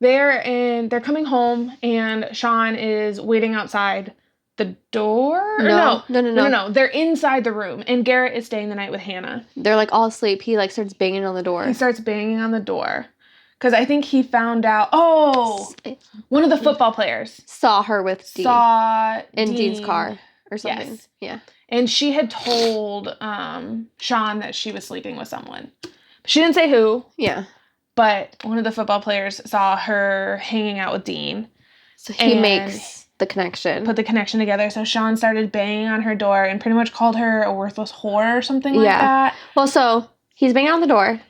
they're coming home, and Sean is waiting outside the door. No. They're inside the room, and Garrett is staying the night with Hannah. They're like all asleep. He like starts banging on the door. He starts banging on the door because I think he found out. Oh, one of the football players saw her with Dean. In Dean's car or something. Yes. Yeah. And she had told Sean that she was sleeping with someone. She didn't say who. Yeah. But one of the football players saw her hanging out with Dean. So he makes the connection. Put the connection together. So Sean started banging on her door and pretty much called her a worthless whore or something like that. Well, so he's banging on the door.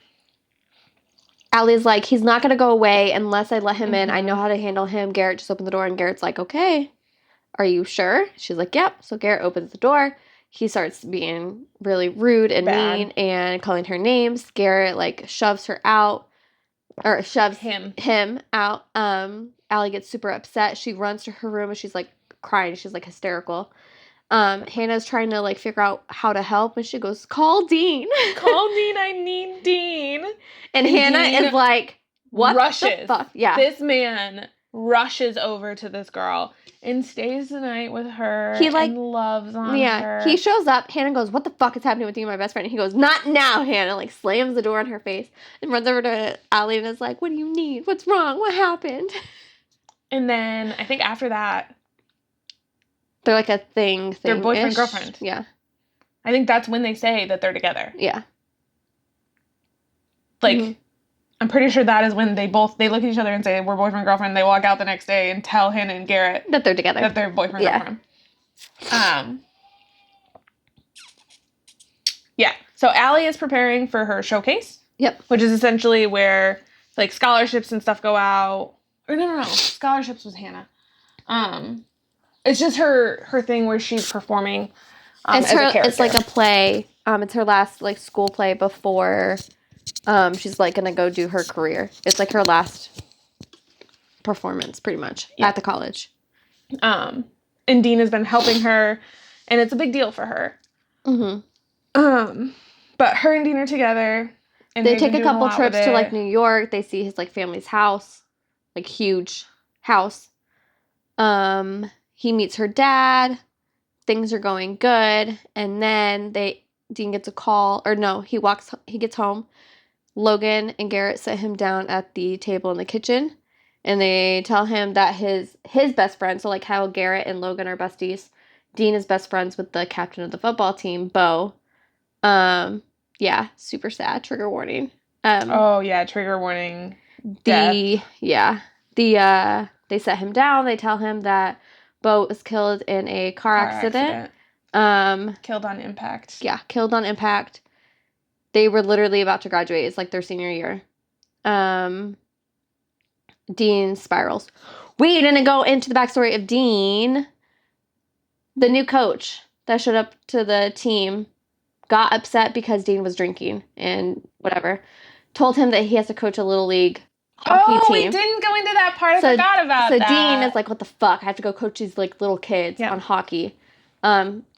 Allie's like, he's not going to go away unless I let him in. I know how to handle him. Garrett just opened the door, and Garrett's like, okay. Are you sure? She's like, yep. So Garrett opens the door. He starts being really rude and mean and calling her names. Garrett, like, shoves her out. Or shoves him out. Allie gets super upset. She runs to her room and she's like crying. She's like hysterical. Hannah's trying to like figure out how to help, and she goes, "Call Dean. Call Dean. I need Dean." And Hannah Dean is like, "What the fuck?" Yeah. This man rushes over to this girl and stays the night with her. He like and loves on her. Yeah. He shows up. Hannah goes, "What the fuck is happening with you and my best friend?" And he goes, "Not now, Hannah." Like slams the door in her face and runs over to Allie and is like, "What do you need? What's wrong? What happened?" And then I think after that, they're like a thing. They're boyfriend girlfriend. Yeah. I think that's when they say that they're together. Yeah. Like. I'm pretty sure that is when they look at each other and say, we're boyfriend, girlfriend. They walk out the next day and tell Hannah and Garrett that they're together. That they're boyfriend, girlfriend. Yeah. So Allie is preparing for her showcase. Yep. Which is essentially where like scholarships and stuff go out. Or no. Scholarships was Hannah. It's just her thing where she's performing as a character. It's like a play. It's her last like school play before she's like gonna go do her career. It's like her last performance pretty much at the college. And Dean has been helping her, and it's a big deal for her. But her and Dean are together, and they take a couple trips to like New York. They see his like family's house, like huge house. He meets her dad. Things are going good, and then Dean gets a call, or no, he gets home. Logan and Garrett sit him down at the table in the kitchen, and they tell him that his best friend, so like how Garrett and Logan are besties, Dean is best friends with the captain of the football team, Bo. Yeah, super sad. Trigger warning. Trigger warning. They set him down. They tell him that Bo was killed in a car accident. Killed on impact. Yeah, killed on impact. They were literally about to graduate. It's like their senior year. Dean spirals. We didn't go into the backstory of Dean, the new coach that showed up to the team got upset because Dean was drinking and whatever. Told him that he has to coach a little league hockey team. We didn't go into that part. I forgot about that. So Dean is like, what the fuck? I have to go coach these like little kids on hockey.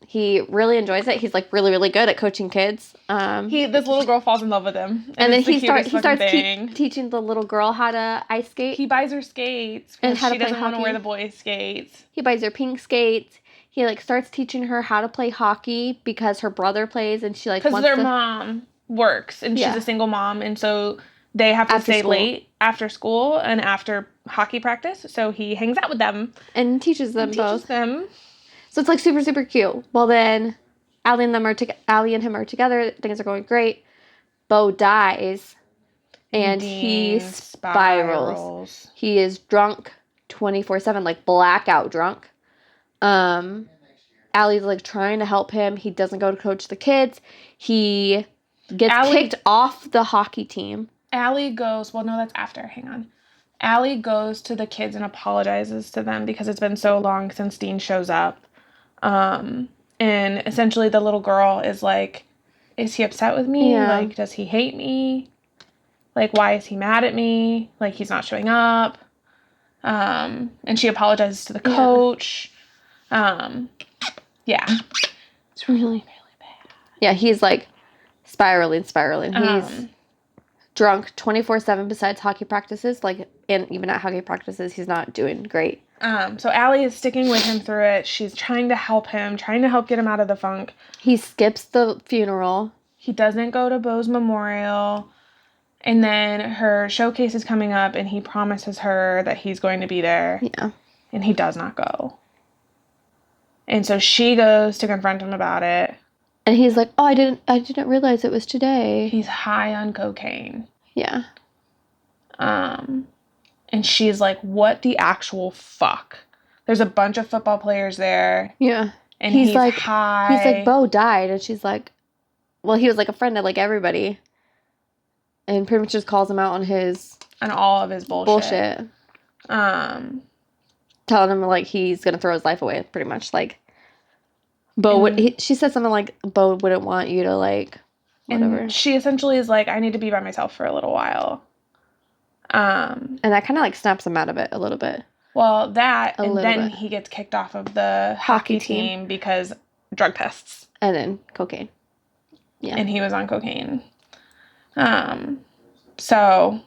He really enjoys it. He's like really, really good at coaching kids. This little girl falls in love with him. And then he starts teaching the little girl how to ice skate. He buys her skates and how she doesn't want to wear the boys' skates. He buys her pink skates. He like starts teaching her how to play hockey because her brother plays and she like wants because their mom works and she's a single mom and so they have to stay late after school and after hockey practice. So he hangs out with them and teaches them both. So it's like super, super cute. Well, then Allie and him are together. Things are going great. Bo dies and he spirals. He is drunk 24/7, like blackout drunk. Allie's like trying to help him. He doesn't go to coach the kids. He gets kicked off the hockey team. Allie goes, well, no, that's after. Hang on. Allie goes to the kids and apologizes to them because it's been so long since Dean shows up. And essentially the little girl is like, is he upset with me? Yeah. Like, does he hate me? Like, why is he mad at me? Like, he's not showing up. And she apologizes to the coach. It's really, really bad. Yeah, he's like spiraling. He's drunk 24/7 besides hockey practices. Like, and even at hockey practices, he's not doing great. So Allie is sticking with him through it. She's trying to help him, trying to help get him out of the funk. He skips the funeral. He doesn't go to Beau's memorial. And then her showcase is coming up, and he promises her that he's going to be there. Yeah. And he does not go. And so she goes to confront him about it. And he's like, oh, I didn't realize it was today. He's high on cocaine. Yeah. And she's like, what the actual fuck? There's a bunch of football players there. Yeah. And he's like, high. He's like, Beau died. And she's like, well, he was like a friend of like everybody. And pretty much just calls him out on all of his bullshit. Telling him like he's going to throw his life away, pretty much. Like, she said something like, Beau wouldn't want you to like, whatever. And she essentially is like, I need to be by myself for a little while. And that kind of like snaps him out of it a little bit. Well, he gets kicked off of the hockey team because drug tests. And then cocaine. Yeah. And he was on cocaine. So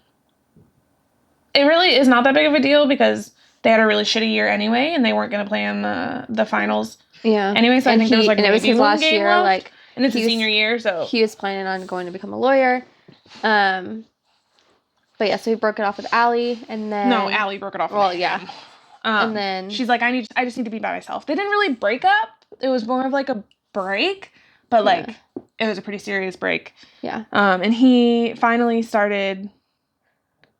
it really is not that big of a deal because they had a really shitty year anyway, and they weren't going to play in the finals. Yeah. Anyway, so I think there was like and it was his last year, left, like, and it's his senior year, so he was planning on going to become a lawyer. But yeah, so he broke it off with Allie, and then Allie broke it off. Well, yeah. And then she's like, I just need to be by myself. They didn't really break up. It was more of like a break, but like it was a pretty serious break. Yeah. And he finally started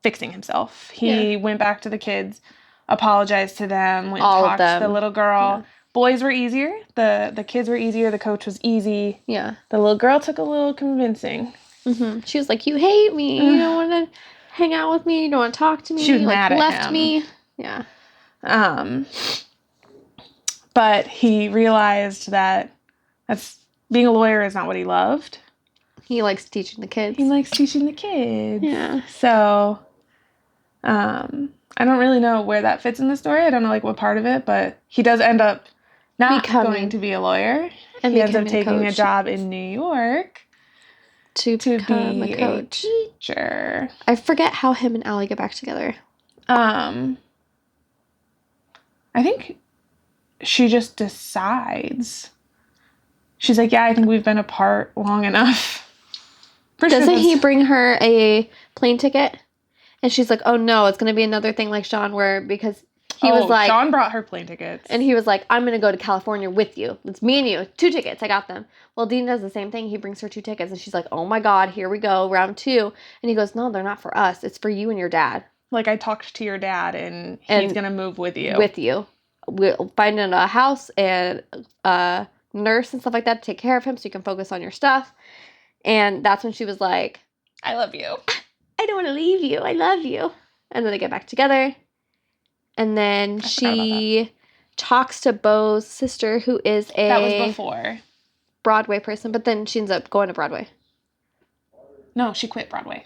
fixing himself. He went back to the kids, apologized to them, went and talked to the little girl. Yeah. Boys were easier. The kids were easier. The coach was easy. Yeah. The little girl took a little convincing. Mm-hmm. She was like, you hate me. You don't want to hang out with me. You don't want to talk to me. She was mad at left him. Me. Yeah. But he realized that being a lawyer is not what he loved. He likes teaching the kids. Yeah. So, I don't really know where that fits in the story. I don't know like what part of it, but he does end up not going to be a lawyer. And he ends up taking a job in New York to become a coach. Teacher. I forget how him and Allie get back together. I think she just decides. She's like, yeah, I think we've been apart long enough. Doesn't he bring her a plane ticket? And she's like, oh no, it's going to be another thing like Sean because he was like... Sean brought her plane tickets. And he was like, I'm going to go to California with you. It's me and you. 2 tickets. I got them. Well, Dean does the same thing. He brings her 2 tickets. And she's like, oh my God, here we go. Round 2. And he goes, no, they're not for us. It's for you and your dad. Like, I talked to your dad and he's going to move with you. We'll find a house and a nurse and stuff like that to take care of him so you can focus on your stuff. And that's when she was like, I love you. I don't want to leave you. I love you. And then they get back together. And then she talks to Beau's sister, who is That was before. Broadway person, but then she ends up going to Broadway. No, she quit Broadway.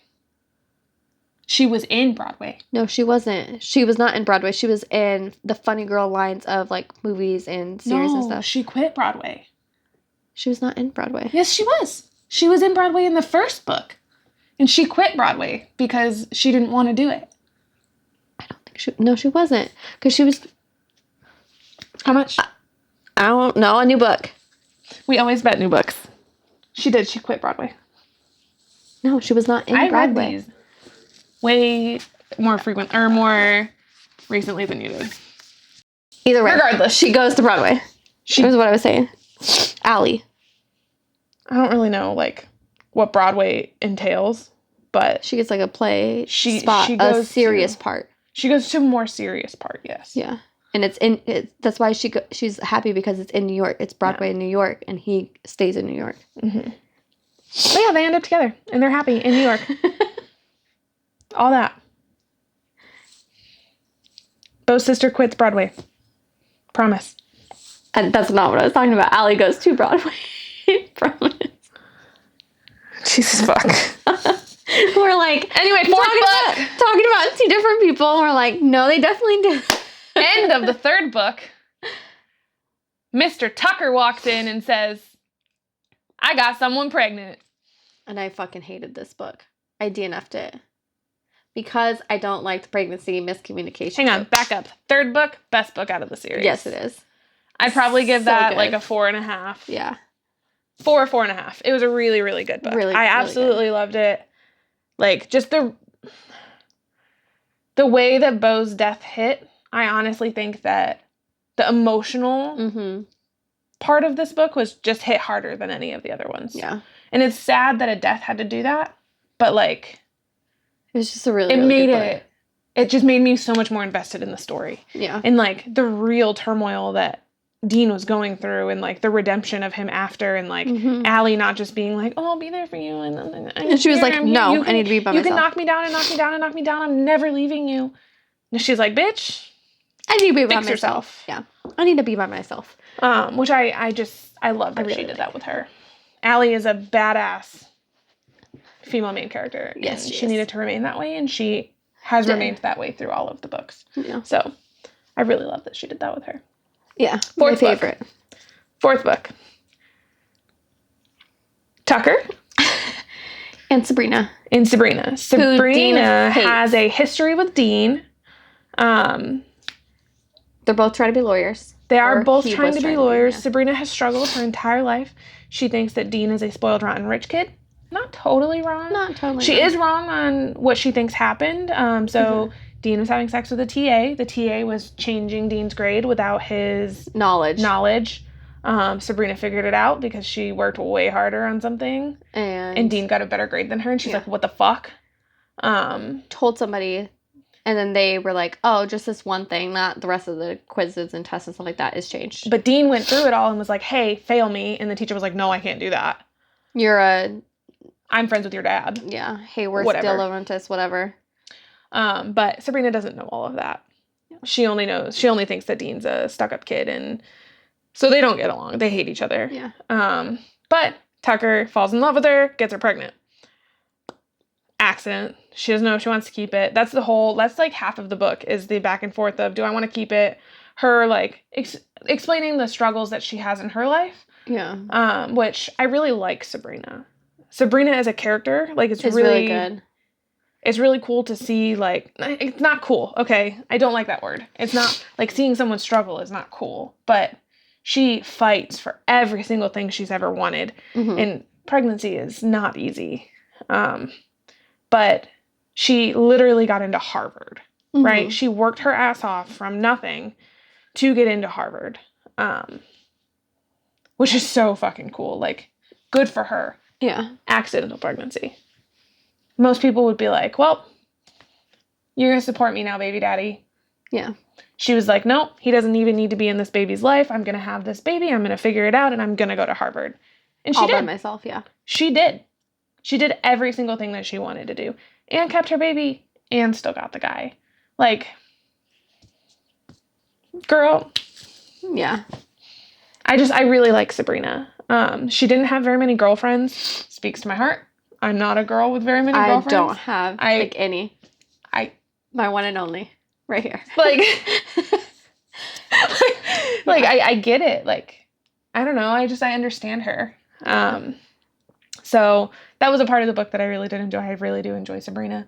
She was in Broadway. No, she wasn't. She was not in Broadway. She was in the funny girl lines of, like, movies and series and stuff. She quit Broadway. She was not in Broadway. Yes, she was. She was in Broadway in the first book. And she quit Broadway because she didn't want to do it. I don't think she... No, she wasn't. Because she was... How much? I don't know. A new book. We always bet new books. She did. She quit Broadway. No, she was not in Broadway. I read these way more frequent or more recently than you did. Either way. Regardless, she goes to Broadway. That was what I was saying. Elle. I don't really know, like, what Broadway entails, but... She gets, like, a play spot, a serious part. She goes to a more serious part, yes. Yeah. And that's why she's happy because it's in New York. It's Broadway in New York, and he stays in New York. Mm-hmm. But yeah, they end up together, and they're happy in New York. All that. Bo's sister quits Broadway. Promise. And that's not what I was talking about. Elle goes to Broadway. Promise. Jesus fuck. We're like, anyway, talking about two different people. And we're like, no, they definitely do. End of the third book. Mr. Tucker walks in and says, I got someone pregnant. And I fucking hated this book. I DNF'd it. Because I don't like the pregnancy miscommunication. Hang on, back up. Third book, best book out of the series. Yes, it is. I'd probably give that like a 4.5. Yeah. 4.5. It was a really, really good book. I absolutely loved it. Like, just the way that Bo's death hit, I honestly think that the emotional part of this book was just hit harder than any of the other ones. Yeah. And it's sad that a death had to do that, but like... It was just a really, really good book. It just made me so much more invested in the story. Yeah. And like the real turmoil that Dean was going through and like the redemption of him after and like Elle not just being like, oh, I'll be there for you. And she was like, no, I need to be by myself. You can knock me down and knock me down and knock me down. I'm never leaving you. And she's like, bitch. I need to be by myself. Yourself. Yeah. I need to be by myself. Which I love that she did that with her. Elle is a badass female main character. Yes, she needed to remain that way, and she has remained that way through all of the books. Yeah. So, I really love that she did that with her. Yeah. My favorite. Fourth book. Tucker. And Sabrina. Sabrina has a history with Dean. They're both trying to be lawyers. They are both trying to be lawyers. Sabrina has struggled her entire life. She thinks that Dean is a spoiled, rotten, rich kid. Not totally wrong. She is wrong on what she thinks happened. Dean was having sex with a TA. The TA was changing Dean's grade without his knowledge. Sabrina figured it out because she worked way harder on something. And Dean got a better grade than her. And she's like, what the fuck? Told somebody. And then they were like, oh, just this one thing, not the rest of the quizzes and tests and stuff like that is changed. But Dean went through it all and was like, hey, fail me. And the teacher was like, no, I can't do that. I'm friends with your dad. Yeah. Hey, we're still on this, whatever. But Sabrina doesn't know all of that. Yeah. She only thinks that Dean's a stuck-up kid, and so they don't get along. They hate each other. Yeah. But Tucker falls in love with her, gets her pregnant. Accident. She doesn't know if she wants to keep it. That's like half of the book is the back and forth of, do I want to keep it? Her, like, explaining the struggles that she has in her life. Yeah. Which I really like Sabrina. Sabrina as a character, like, it's really good. It's really cool to see, like, it's not cool, okay? I don't like that word. It's not, like, seeing someone struggle is not cool. But she fights for every single thing she's ever wanted. And pregnancy is not easy. But she literally got into Harvard, right? She worked her ass off from nothing to get into Harvard, which is so fucking cool. Like, good for her. Yeah. Accidental pregnancy. Most people would be like, well, you're going to support me now, baby daddy. Yeah. She was like, nope, he doesn't even need to be in this baby's life. I'm going to have this baby. I'm going to figure it out, and I'm going to go to Harvard. And she did. All by myself, yeah. She did. She did every single thing that she wanted to do. And kept her baby, and still got the guy. Like, girl. Yeah. I really like Sabrina. She didn't have very many girlfriends. Speaks to my heart. I'm not a girl with very many girlfriends. I don't have any. My one and only, right here. Like, I get it. Like, I don't know. I understand her. So that was a part of the book that I really did enjoy. I really do enjoy Sabrina.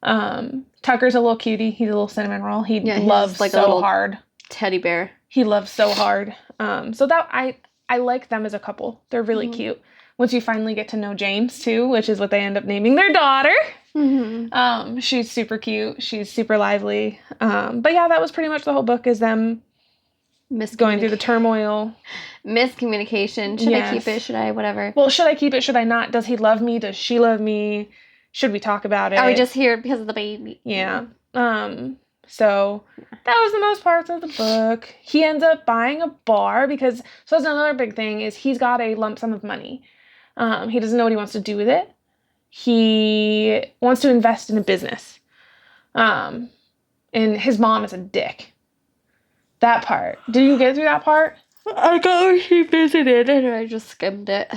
Tucker's a little cutie. He's a little cinnamon roll. He loves like so hard. Teddy bear. He loves so hard. So that I like them as a couple. They're really cute. Once you finally get to know James too, which is what they end up naming their daughter. Mm-hmm. She's super cute. She's super lively. But yeah, that was pretty much the whole book, is them going through the turmoil. Miscommunication. Should I keep it? Should I? Whatever. Well, should I keep it? Should I not? Does he love me? Does she love me? Should we talk about it? Are we just here because of the baby? Yeah. So that was the most parts of the book. He ends up buying a bar because, so that's another big thing, is he's got a lump sum of money. He doesn't know what he wants to do with it. He wants to invest in a business. And his mom is a dick. That part. Did you get through that part? I got where she visited and I just skimmed it.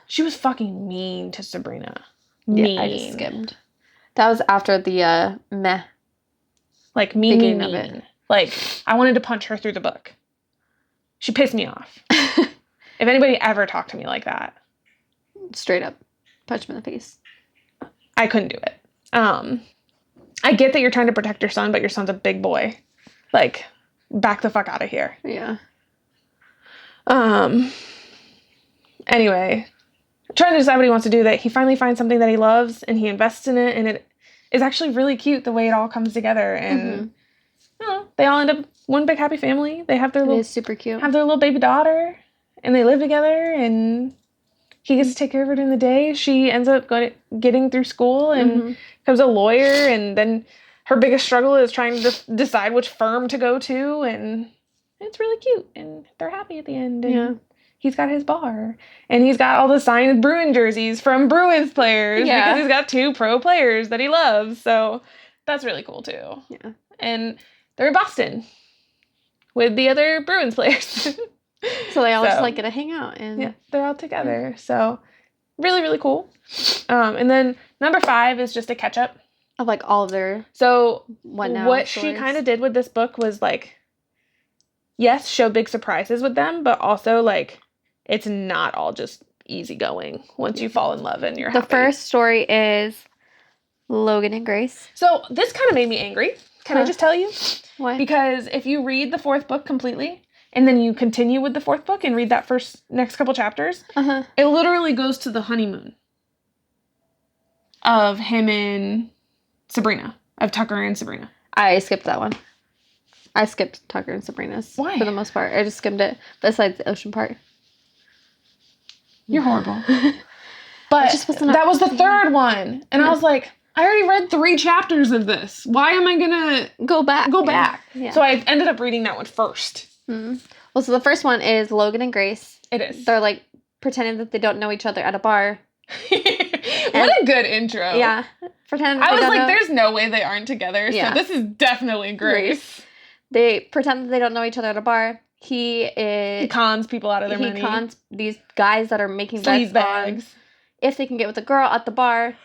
She was fucking mean to Sabrina. Mean. Yeah, I just skimmed. That was after the meh. Like, mean. Of it. Like, I wanted to punch her through the book. She pissed me off. If anybody ever talked to me like that. Straight up. Punch me in the face. I couldn't do it. I get that you're trying to protect your son, but your son's a big boy. Like, back the fuck out of here. Yeah. Anyway, trying to decide what he wants to do, that he finally finds something that he loves and he invests in it, and it is actually really cute the way it all comes together, and you know, they all end up one big happy family. They have their little, super cute. Have their little baby daughter, and they live together, and he gets to take care of her during the day. She ends up getting through school and becomes a lawyer, and then her biggest struggle is trying to decide which firm to go to, and it's really cute, and they're happy at the end. And he's got his bar, and he's got all the signed Bruin jerseys from Bruins players because he's got 2 pro players that he loves. So that's really cool too. Yeah. And they're in Boston with the other Bruins players. So they all just like get to hang out, and they're all together. So really, really cool. And then number 5 is just a catch up of like all of their what she kind of did with this book was like, yes, show big surprises with them, but also like it's not all just easygoing once you fall in love and you're happy. The first story is Logan and Grace. So this kind of made me angry. Can I just tell you? Why? Because if you read the 4th book completely, and then you continue with the 4th book and read that next couple chapters, it literally goes to the honeymoon of him and Sabrina, of Tucker and Sabrina. I skipped that one. I skipped Tucker and Sabrina's. Why? For the most part. I just skimmed it, besides the ocean part. You're horrible. But that was the 3rd one. And I was like, I already read 3 chapters of this. Why am I going to go back? Yeah. So I ended up reading that one first. Well, so the first one is Logan and Grace. It is. They're like pretending that they don't know each other at a bar. What a good intro. Yeah. I was like, there's no way they aren't together. So this is definitely Grace. They pretend that they don't know each other at a bar. He cons people out of their money. He cons these guys that are making bets on if they can get with a girl at the bar,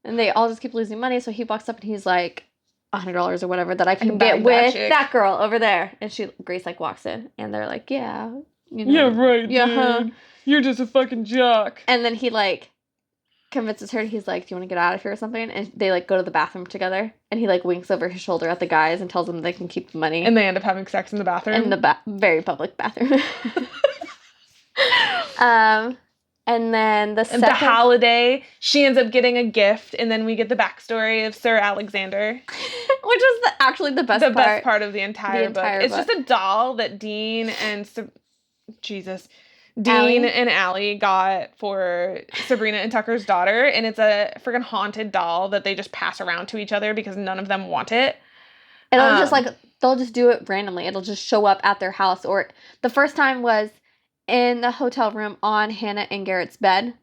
and they all just keep losing money. So he walks up and he's like, $100 or whatever that I can get with that girl over there. And Grace like walks in, and they're like, yeah, you know, yeah, right, dude. You're just a fucking jock. And then he like convinces her. He's like, do you want to get out of here or something? And they like go to the bathroom together, and he like winks over his shoulder at the guys and tells them they can keep the money. And they end up having sex in the bathroom. In the very public bathroom. And then the holiday, she ends up getting a gift, and then we get the backstory of Sir Alexander. Which was actually the best part. The best part of the entire book. It's just a doll that Dean and Allie got for Sabrina and Tucker's daughter, and it's a freaking haunted doll that they just pass around to each other because none of them want it. And it'll just like, they'll just do it randomly. It'll just show up at their house. Or the first time was in the hotel room on Hannah and Garrett's bed,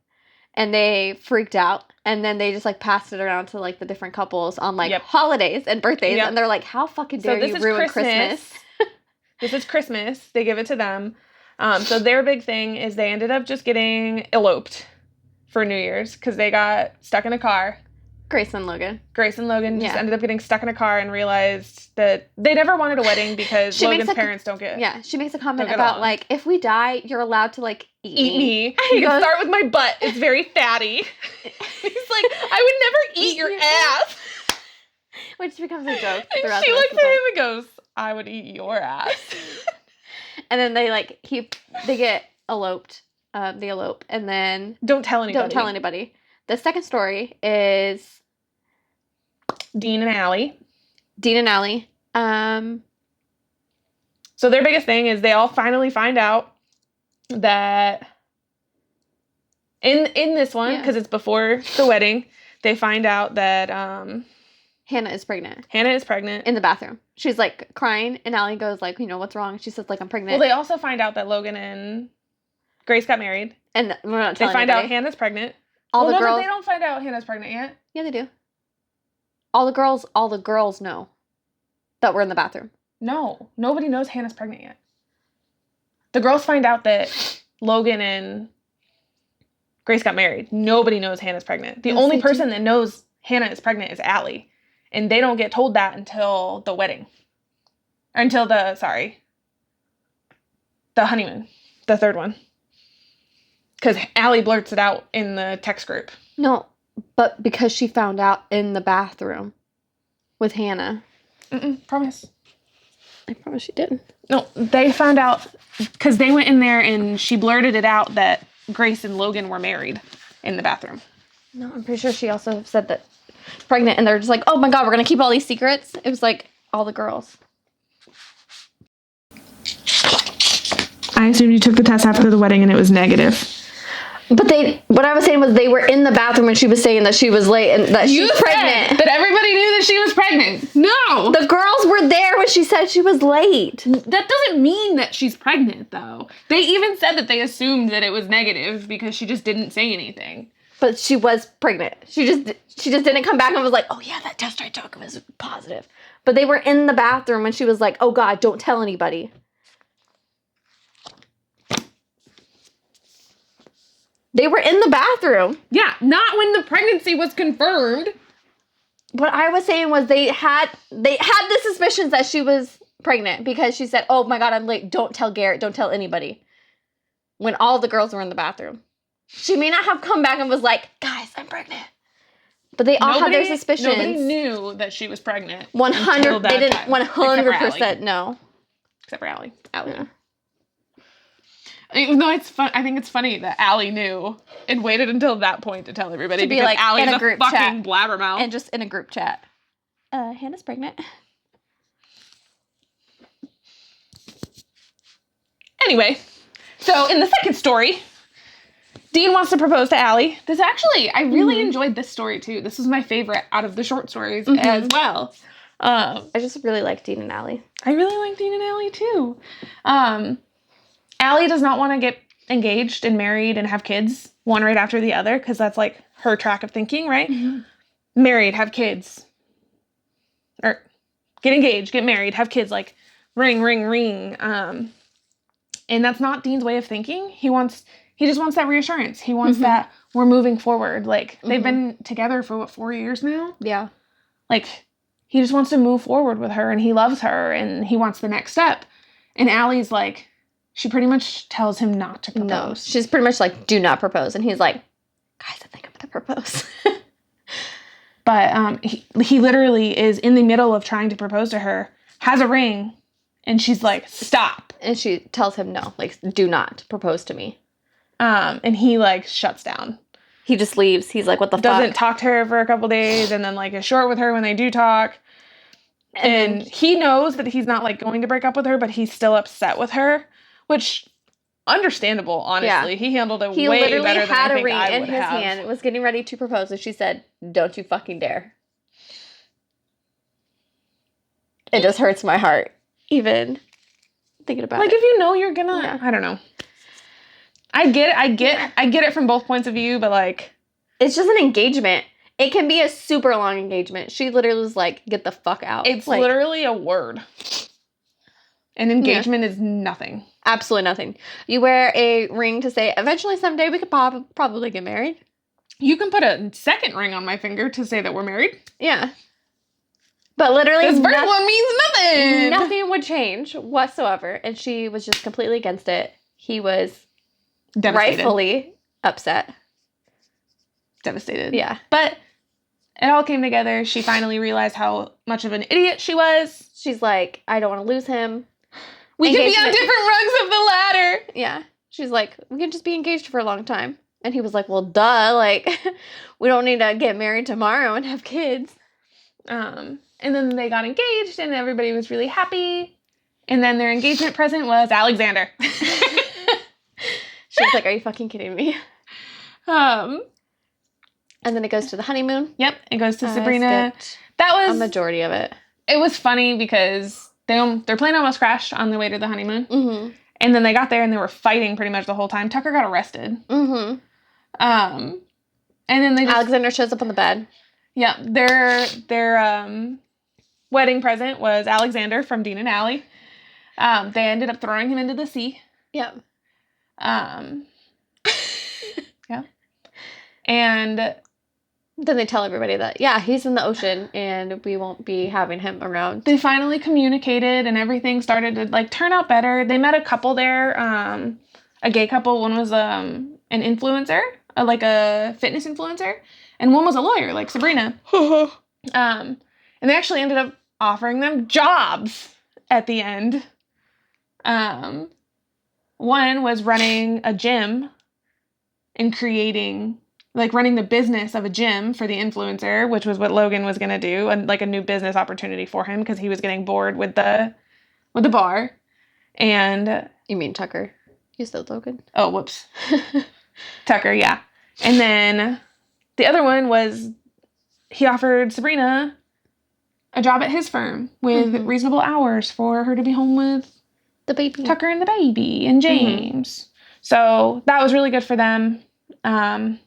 and they freaked out, and then they just like passed it around to like the different couples on like holidays and birthdays, and they're like, how fucking dare you ruin Christmas? This is Christmas. They give it to them. So their big thing is they ended up just getting eloped for New Year's because they got stuck in a car. Grace and Logan Just ended up getting stuck in a car and realized that they never wanted a wedding because Logan's parents don't get. Yeah, she makes a comment about like, if we die, you're allowed to like eat me. You can start with my butt. It's very fatty. He's like, I would never eat your ass. Which becomes a joke. And she looks at him and goes, I would eat your ass. And then they like they get eloped. They elope and then don't tell anybody. The second story is Dean and Elle. So their biggest thing is they all finally find out that in this one, because it's before the wedding, they find out that Hannah is pregnant. In the bathroom. She's like crying and Elle goes like, what's wrong? She says like, I'm pregnant. Well, they also find out that Logan and Grace got married. And we're not telling They find out Hannah's pregnant. All the girls. They don't find out Hannah's pregnant yet. Yeah, they do. All the girls know that we're in the bathroom. No, nobody knows Hannah's pregnant yet. The girls find out that Logan and Grace got married. Nobody knows Hannah's pregnant. The only person that knows Hannah is pregnant is Elle. And they don't get told that until the wedding. Or until the honeymoon. The third one. Because Elle blurts it out in the text group. No, but because she found out in the bathroom with Hannah. Promise. I promise she didn't. No, they found out because they went in there and she blurted it out that Grace and Logan were married in the bathroom. No, I'm pretty sure she also said that pregnant, and they're just like, oh my god, we're going to keep all these secrets. It was like all the girls. I assumed you took the test after the wedding and it was negative. But what I was saying was they were in the bathroom when she was saying that she was late and that she was pregnant. That everybody knew that she was pregnant. No. The girls were there when she said she was late. That doesn't mean that she's pregnant, though. They even said that they assumed that it was negative because she just didn't say anything. But she was pregnant. She just didn't come back and was like, oh yeah, that test I took was positive. But they were in the bathroom when she was like, oh god, don't tell anybody. They were in the bathroom. Yeah, not when the pregnancy was confirmed. What I was saying was they had the suspicions that she was pregnant because she said, oh my god, I'm late. Don't tell Garrett. Don't tell anybody. When all the girls were in the bathroom. She may not have come back and was like, guys, I'm pregnant. But they all had their suspicions. Nobody knew that she was pregnant. 100. They didn't 100% know. Except for Elle. Yeah. Even though it's fun, I think it's funny that Elle knew and waited until that point to tell everybody to be because like Allie's in a group fucking chat blabbermouth. and just in a group chat. Hannah's pregnant. Anyway, so in the second story, Dean wants to propose to Elle. I really enjoyed this story too. This was my favorite out of the short stories as well. I just really like Dean and Elle. I really like Dean and Elle too. Elle does not want to get engaged and married and have kids one right after the other because that's like her track of thinking, right? Mm-hmm. Married, have kids. Or get engaged, get married, have kids, like ring, ring, ring. And that's not Dean's way of thinking. He just wants that reassurance. He wants that we're moving forward. Like they've been together for 4 years now? Yeah. Like he just wants to move forward with her and he loves her and he wants the next step. And Allie's like, she pretty much tells him not to propose. No, she's pretty much like, do not propose. And he's like, guys, I think I'm going to propose. But he literally is in the middle of trying to propose to her, has a ring, and she's like, stop. And she tells him no, like, do not propose to me. And he like shuts down. He just leaves. He's like, what the fuck? Doesn't talk to her for a couple days and then like is short with her when they do talk. And he knows that he's not like going to break up with her, but he's still upset with her. Which, understandable, honestly. Yeah. He handled it way better than I think I would have. He literally had a ring in his hand, was getting ready to propose, and she said, don't you fucking dare. It just hurts my heart, even thinking about it. Like, if you know you're gonna, I don't know. I get it from both points of view, but like... It's just an engagement. It can be a super long engagement. She literally was like, get the fuck out. It's like, literally a word. An engagement is nothing. Absolutely nothing. You wear a ring to say, eventually someday we could probably get married. You can put a second ring on my finger to say that we're married. Yeah. But literally, this first one means nothing. Nothing would change whatsoever. And she was just completely against it. He was devastated. Rightfully upset. Devastated. Yeah. But it all came together. She finally realized how much of an idiot she was. She's like, I don't want to lose him. We can be on different rungs of the ladder. Yeah. She's like, we can just be engaged for a long time. And he was like, well, duh. Like, we don't need to get married tomorrow and have kids. And then they got engaged and everybody was really happy. And then their engagement present was Alexander. She was like, are you fucking kidding me? And then it goes to the honeymoon. Yep. It goes to Sabrina. That was a majority of it. It was funny because their plane almost crashed on the way to the honeymoon. Mm-hmm. And then they got there and they were fighting pretty much the whole time. Tucker got arrested. Mm-hmm. And then Alexander shows up on the bed. Yeah. Their wedding present was Alexander from Dean and Allie. They ended up throwing him into the sea. Yep. Yeah. And then they tell everybody that, yeah, he's in the ocean and we won't be having him around. They finally communicated and everything started to like turn out better. They met a couple there, a gay couple. One was an influencer, like a fitness influencer, and one was a lawyer, like Sabrina. And they actually ended up offering them jobs at the end. One was running a gym and running the business of a gym for the influencer, which was what Logan was going to do, and like a new business opportunity for him because he was getting bored with the bar. And you mean Tucker? You said Logan. Oh, whoops. Tucker, yeah. And then the other one was he offered Sabrina a job at his firm with reasonable hours for her to be home with the baby, Tucker and the baby and James. So that was really good for them. And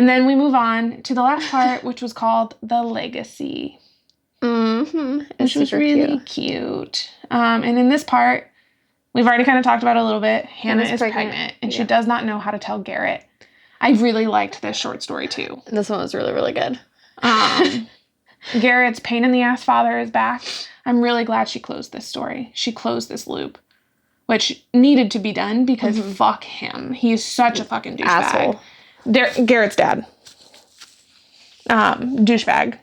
then we move on to the last part, which was called The Legacy. Which was really cute. And in this part, we've already kind of talked about it a little bit. Hannah is pregnant and she does not know how to tell Garrett. I really liked this short story too. This one was really, really good. Garrett's pain in the ass father is back. I'm really glad she closed this story. She closed this loop, which needed to be done because fuck him. He's such a fucking douchebag. Asshole. Garrett's dad. Douchebag.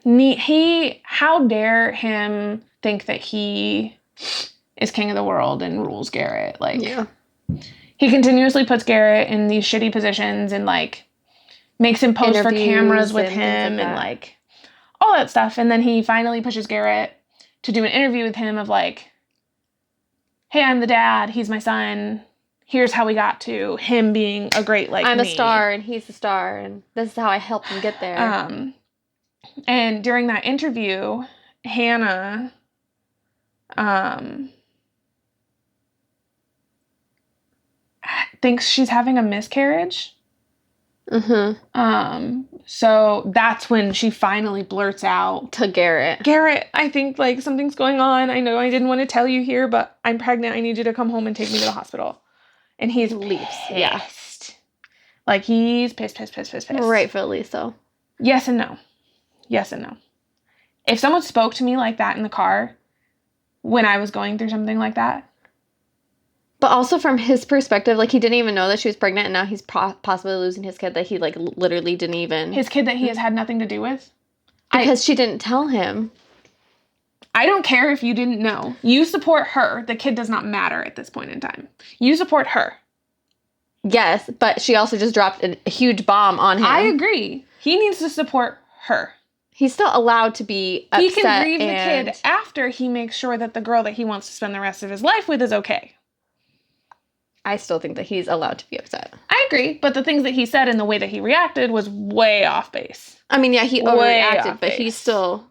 How dare him think that he is king of the world and rules Garrett. Like, yeah. He continuously puts Garrett in these shitty positions and like makes him pose for cameras with him and like all that stuff. And then he finally pushes Garrett to do an interview with him of like, hey, I'm the dad. He's my son. Here's how we got to him being a great like I'm a star and he's a star and this is how I helped him get there. And during that interview, Hannah thinks she's having a miscarriage. So that's when she finally blurts out to Garrett. Garrett, I think like something's going on. I know I didn't want to tell you here, but I'm pregnant. I need you to come home and take me to the hospital. And he leaves. Yeah. Like he's pissed. Rightfully so. Yes and no. Yes and no. If someone spoke to me like that in the car when I was going through something like that. But also from his perspective, like he didn't even know that she was pregnant and now he's possibly losing his kid that he like literally didn't even. His kid that he has had nothing to do with? Because she didn't tell him. I don't care if you didn't know. You support her. The kid does not matter at this point in time. You support her. Yes, but she also just dropped a huge bomb on him. I agree. He needs to support her. He's still allowed to be upset. He can grieve the kid after he makes sure that the girl that he wants to spend the rest of his life with is okay. I still think that he's allowed to be upset. I agree, but the things that he said and the way that he reacted was way off base. I mean, yeah, he overreacted, but he's still...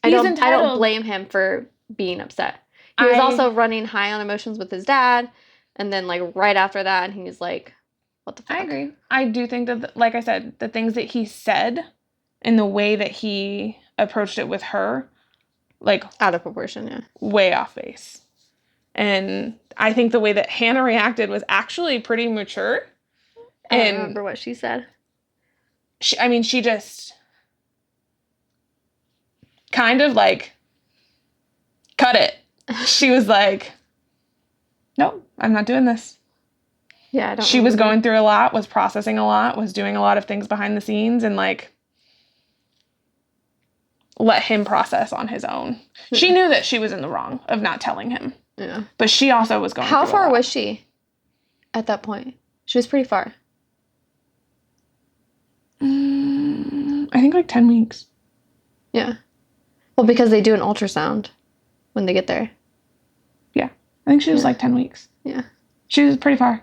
I don't blame him for being upset. He was also running high on emotions with his dad, and then like right after that, he was like, what the fuck? I agree. I do think that, like I said, the things that he said and the way that he approached it with her, like... out of proportion, yeah. Way off base. And I think the way that Hannah reacted was actually pretty mature. I don't remember what she said. She just kind of like cut it. She was like, nope, I'm not doing this. Yeah, I don't She was going through a lot, was processing a lot, was doing a lot of things behind the scenes, and like let him process on his own. She knew that she was in the wrong of not telling him. Yeah. But she also was going How through a far lot. was she at that point? She was pretty far. I think like 10 weeks. Yeah. Well, because they do an ultrasound when they get there. Yeah. I think she was like 10 weeks. Yeah. She was pretty far. I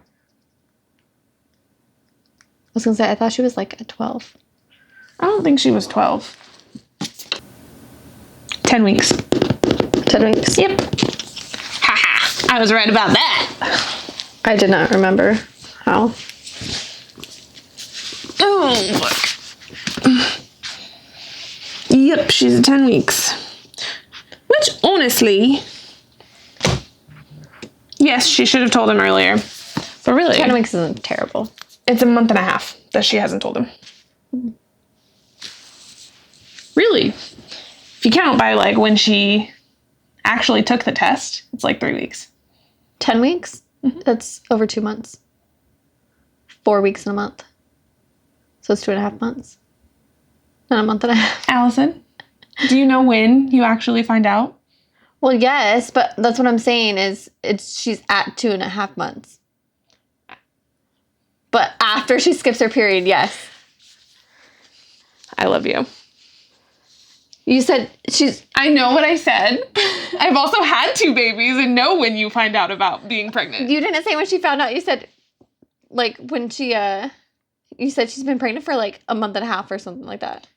was going to say, I thought she was like at 12. I don't think she was 12. 10 weeks. 10 weeks. Yep. Haha. I was right about that. I did not remember how. Oh, look. Yep, she's 10 weeks. Which, honestly, yes, she should have told him earlier. But really, 10 weeks isn't terrible. It's a month and a half that she hasn't told him. Really? If you count by, like, when she actually took the test, it's like 3 weeks. 10 weeks? Mm-hmm. That's over 2 months. 4 weeks in a month. So it's 2.5 months. Not a month and a half. Allison, do you know when you actually find out? Well, yes, but that's what I'm saying is she's at 2.5 months. But after she skips her period, yes. I love you. You said I know what I said. I've also had 2 babies and know when you find out about being pregnant. You didn't say when she found out. You said, like, when she, you said she's been pregnant for, like, a month and a half or something like that.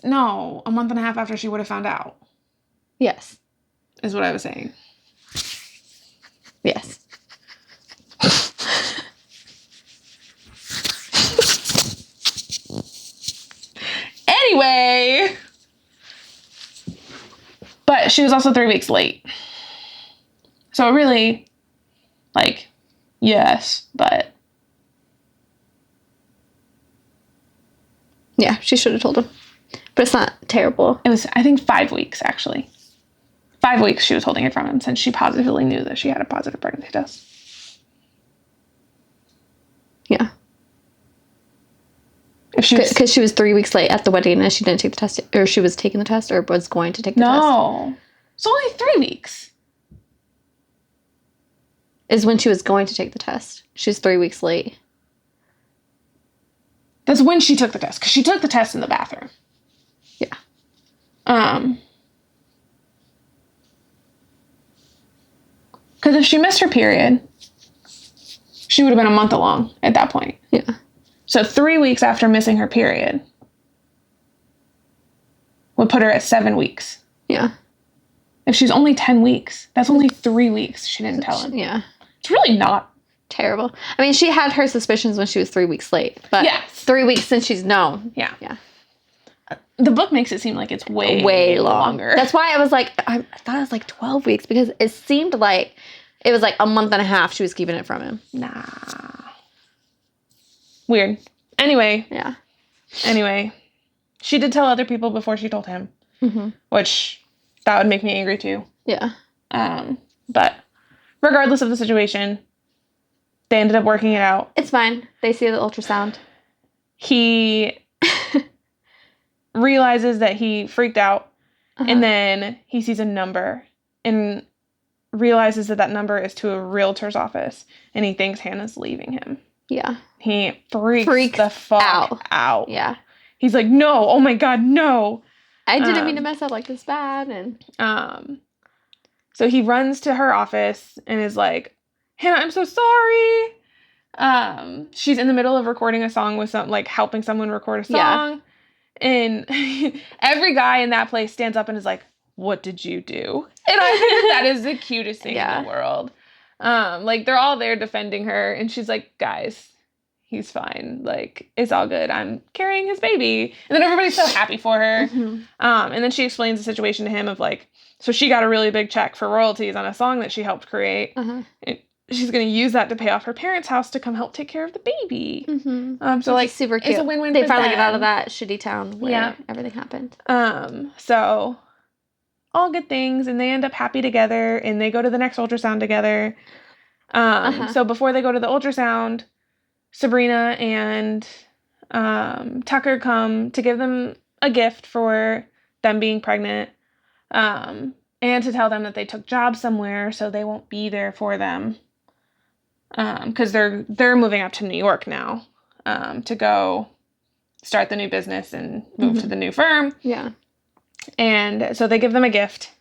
No, a month and a half after she would have found out. Yes. Is what I was saying. Yes. Anyway. But she was also 3 weeks late. So really, like, yes, but. Yeah, she should have told him. But it's not terrible. It was, I think, 5 weeks, actually. 5 weeks she was holding it from him since she positively knew that she had a positive pregnancy test. Yeah. Because she was 3 weeks late at the wedding and she didn't take the test, or she was taking the test, or was going to take the test. No. It's only 3 weeks. Is when she was going to take the test. She was 3 weeks late. That's when she took the test, because she took the test in the bathroom. Yeah. Because if she missed her period, she would have been a month along at that point. Yeah. So 3 weeks after missing her period would put her at 7 weeks. Yeah. If she's only 10 weeks, that's only 3 weeks she didn't tell him. Yeah. It's really not terrible. I mean, she had her suspicions when she was 3 weeks late, but yes. 3 weeks since she's known. Yeah. Yeah. The book makes it seem like it's way longer. That's why I was like, I thought it was like 12 weeks because it seemed like it was like a month and a half she was keeping it from him. Nah. Weird. Anyway. Yeah. Anyway. She did tell other people before she told him. Mm-hmm. Which, that would make me angry too. Yeah. But regardless of the situation, they ended up working it out. It's fine. They see the ultrasound. He realizes that he freaked out, and then he sees a number and realizes that number is to a realtor's office, and he thinks Hannah's leaving him. Yeah. He freaks the fuck out. Yeah. He's like, no, oh my God, no. I didn't mean to mess up like this bad. And so he runs to her office and is like, Hannah, I'm so sorry. She's in the middle of recording a song with helping someone record a song. Yeah. And every guy in that place stands up and is like, what did you do? And I think that is the cutest thing in the world. They're all there defending her, and she's like, guys, he's fine. Like, it's all good. I'm carrying his baby. And then everybody's so happy for her. Mm-hmm. And then she explains the situation to him of, like, So she got a really big check for royalties on a song that she helped create. Uh-huh. And she's going to use that to pay off her parents' house to come help take care of the baby. Mm-hmm. So, like, super cute. It's a win-win They for finally them. get out of that shitty town where everything happened. So all good things, and they end up happy together, and they go to the next ultrasound together. So before they go to the ultrasound, Sabrina and Tucker come to give them a gift for them being pregnant, and to tell them that they took jobs somewhere, so they won't be there for them, because they're moving up to New York now, to go start the new business and move to the new firm. Yeah. And so they give them a gift,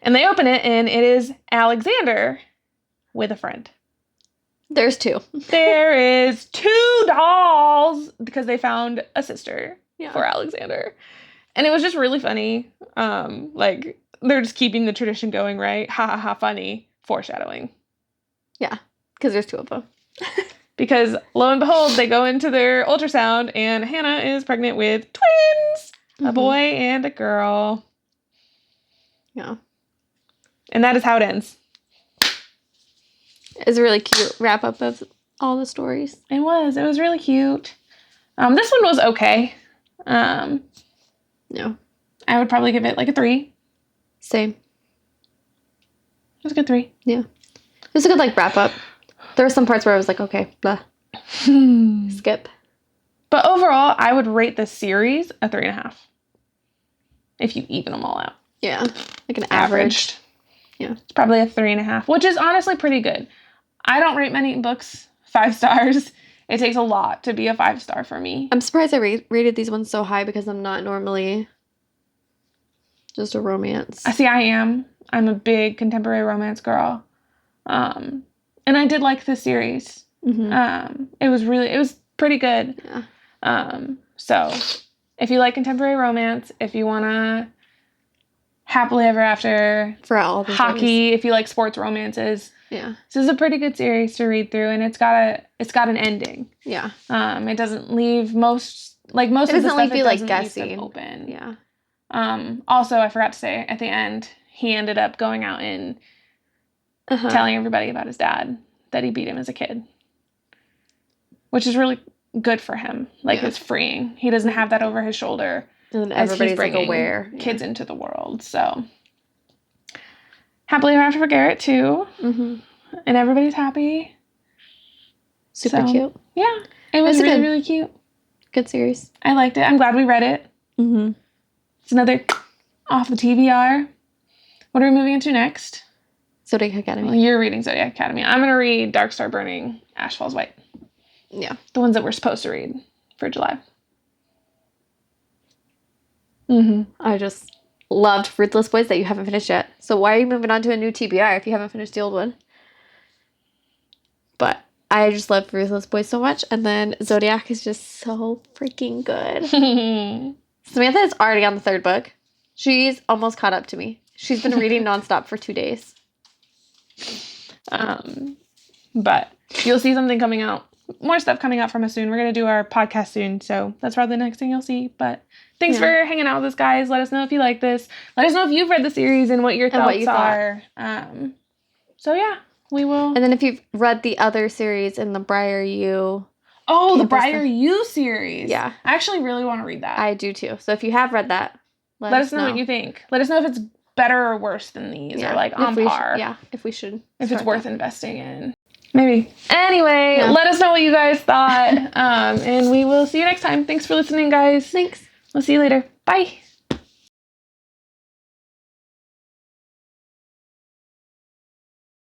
and they open it, and it is Alexander with a friend. There's 2. There is 2 dolls, because they found a sister for Alexander. And it was just really funny. Like, they're just keeping the tradition going, right? Ha ha ha, funny. Foreshadowing. Yeah, because there's 2 of them. Because lo and behold, they go into their ultrasound, and Hannah is pregnant with twins. A boy and a girl. Yeah. And that is how it ends. It's a really cute wrap-up of all the stories. It was. It was really cute. This one was okay. Yeah. I would probably give it like a 3. Same. It was a good 3. Yeah. It was a good, like, wrap-up. There were some parts where I was like, okay, blah. Skip. But overall, I would rate this series a 3.5. If you even them all out. Yeah. Like an average. Yeah. It's probably a 3.5, which is honestly pretty good. I don't rate many books 5 stars. It takes a lot to be a 5-star for me. I'm surprised I rated these ones so high because I'm not normally just a romance. See, I am. I'm a big contemporary romance girl. And I did like this series. It was pretty good. Yeah. So if you like contemporary romance, if you want to happily ever after for all the hockey, if you like sports romances, this is a pretty good series to read through, and it's got an ending. Yeah. It doesn't leave most of the stuff, leave you like leave guessing. stuff open. Yeah. Also, I forgot to say at the end, he ended up going out and telling everybody about his dad, that he beat him as a kid, which is really good for him. Like, it's freeing. He doesn't have that over his shoulder. And as everybody's he's bringing like aware. Kids into the world. So happily ever after for Garrett too. And everybody's happy. Super cute. Yeah, it was really, really cute. Good series. I liked it. I'm glad we read it. It's another off the TBR. What are we moving into next? Zodiac Academy. Well, you're reading Zodiac Academy. I'm going to read Dark Star Burning, Ash Falls White. Yeah. The ones that we're supposed to read for July. I just loved Ruthless Boys that you haven't finished yet. So why are you moving on to a new TBR if you haven't finished the old one? But I just love Ruthless Boys so much. And then Zodiac is just so freaking good. Samantha is already on the 3rd book. She's almost caught up to me. She's been reading nonstop for 2 days. But you'll see something coming out. More stuff coming out from us soon. We're going to do our podcast soon. So that's probably the next thing you'll see. But thanks for hanging out with us, guys. Let us know if you like this. Let us know if you've read the series and what your thoughts are. So yeah, we will. And then if you've read the other series in the Briar U. Oh, the Briar U series. Yeah. I actually really want to read that. I do too. So if you have read that, let us know what you think. Let us know if it's better or worse than these, or like on par. If we should. If it's worth investing in. Maybe. Anyway, let us know what you guys thought. And we will see you next time. Thanks for listening, guys. Thanks. We'll see you later. Bye.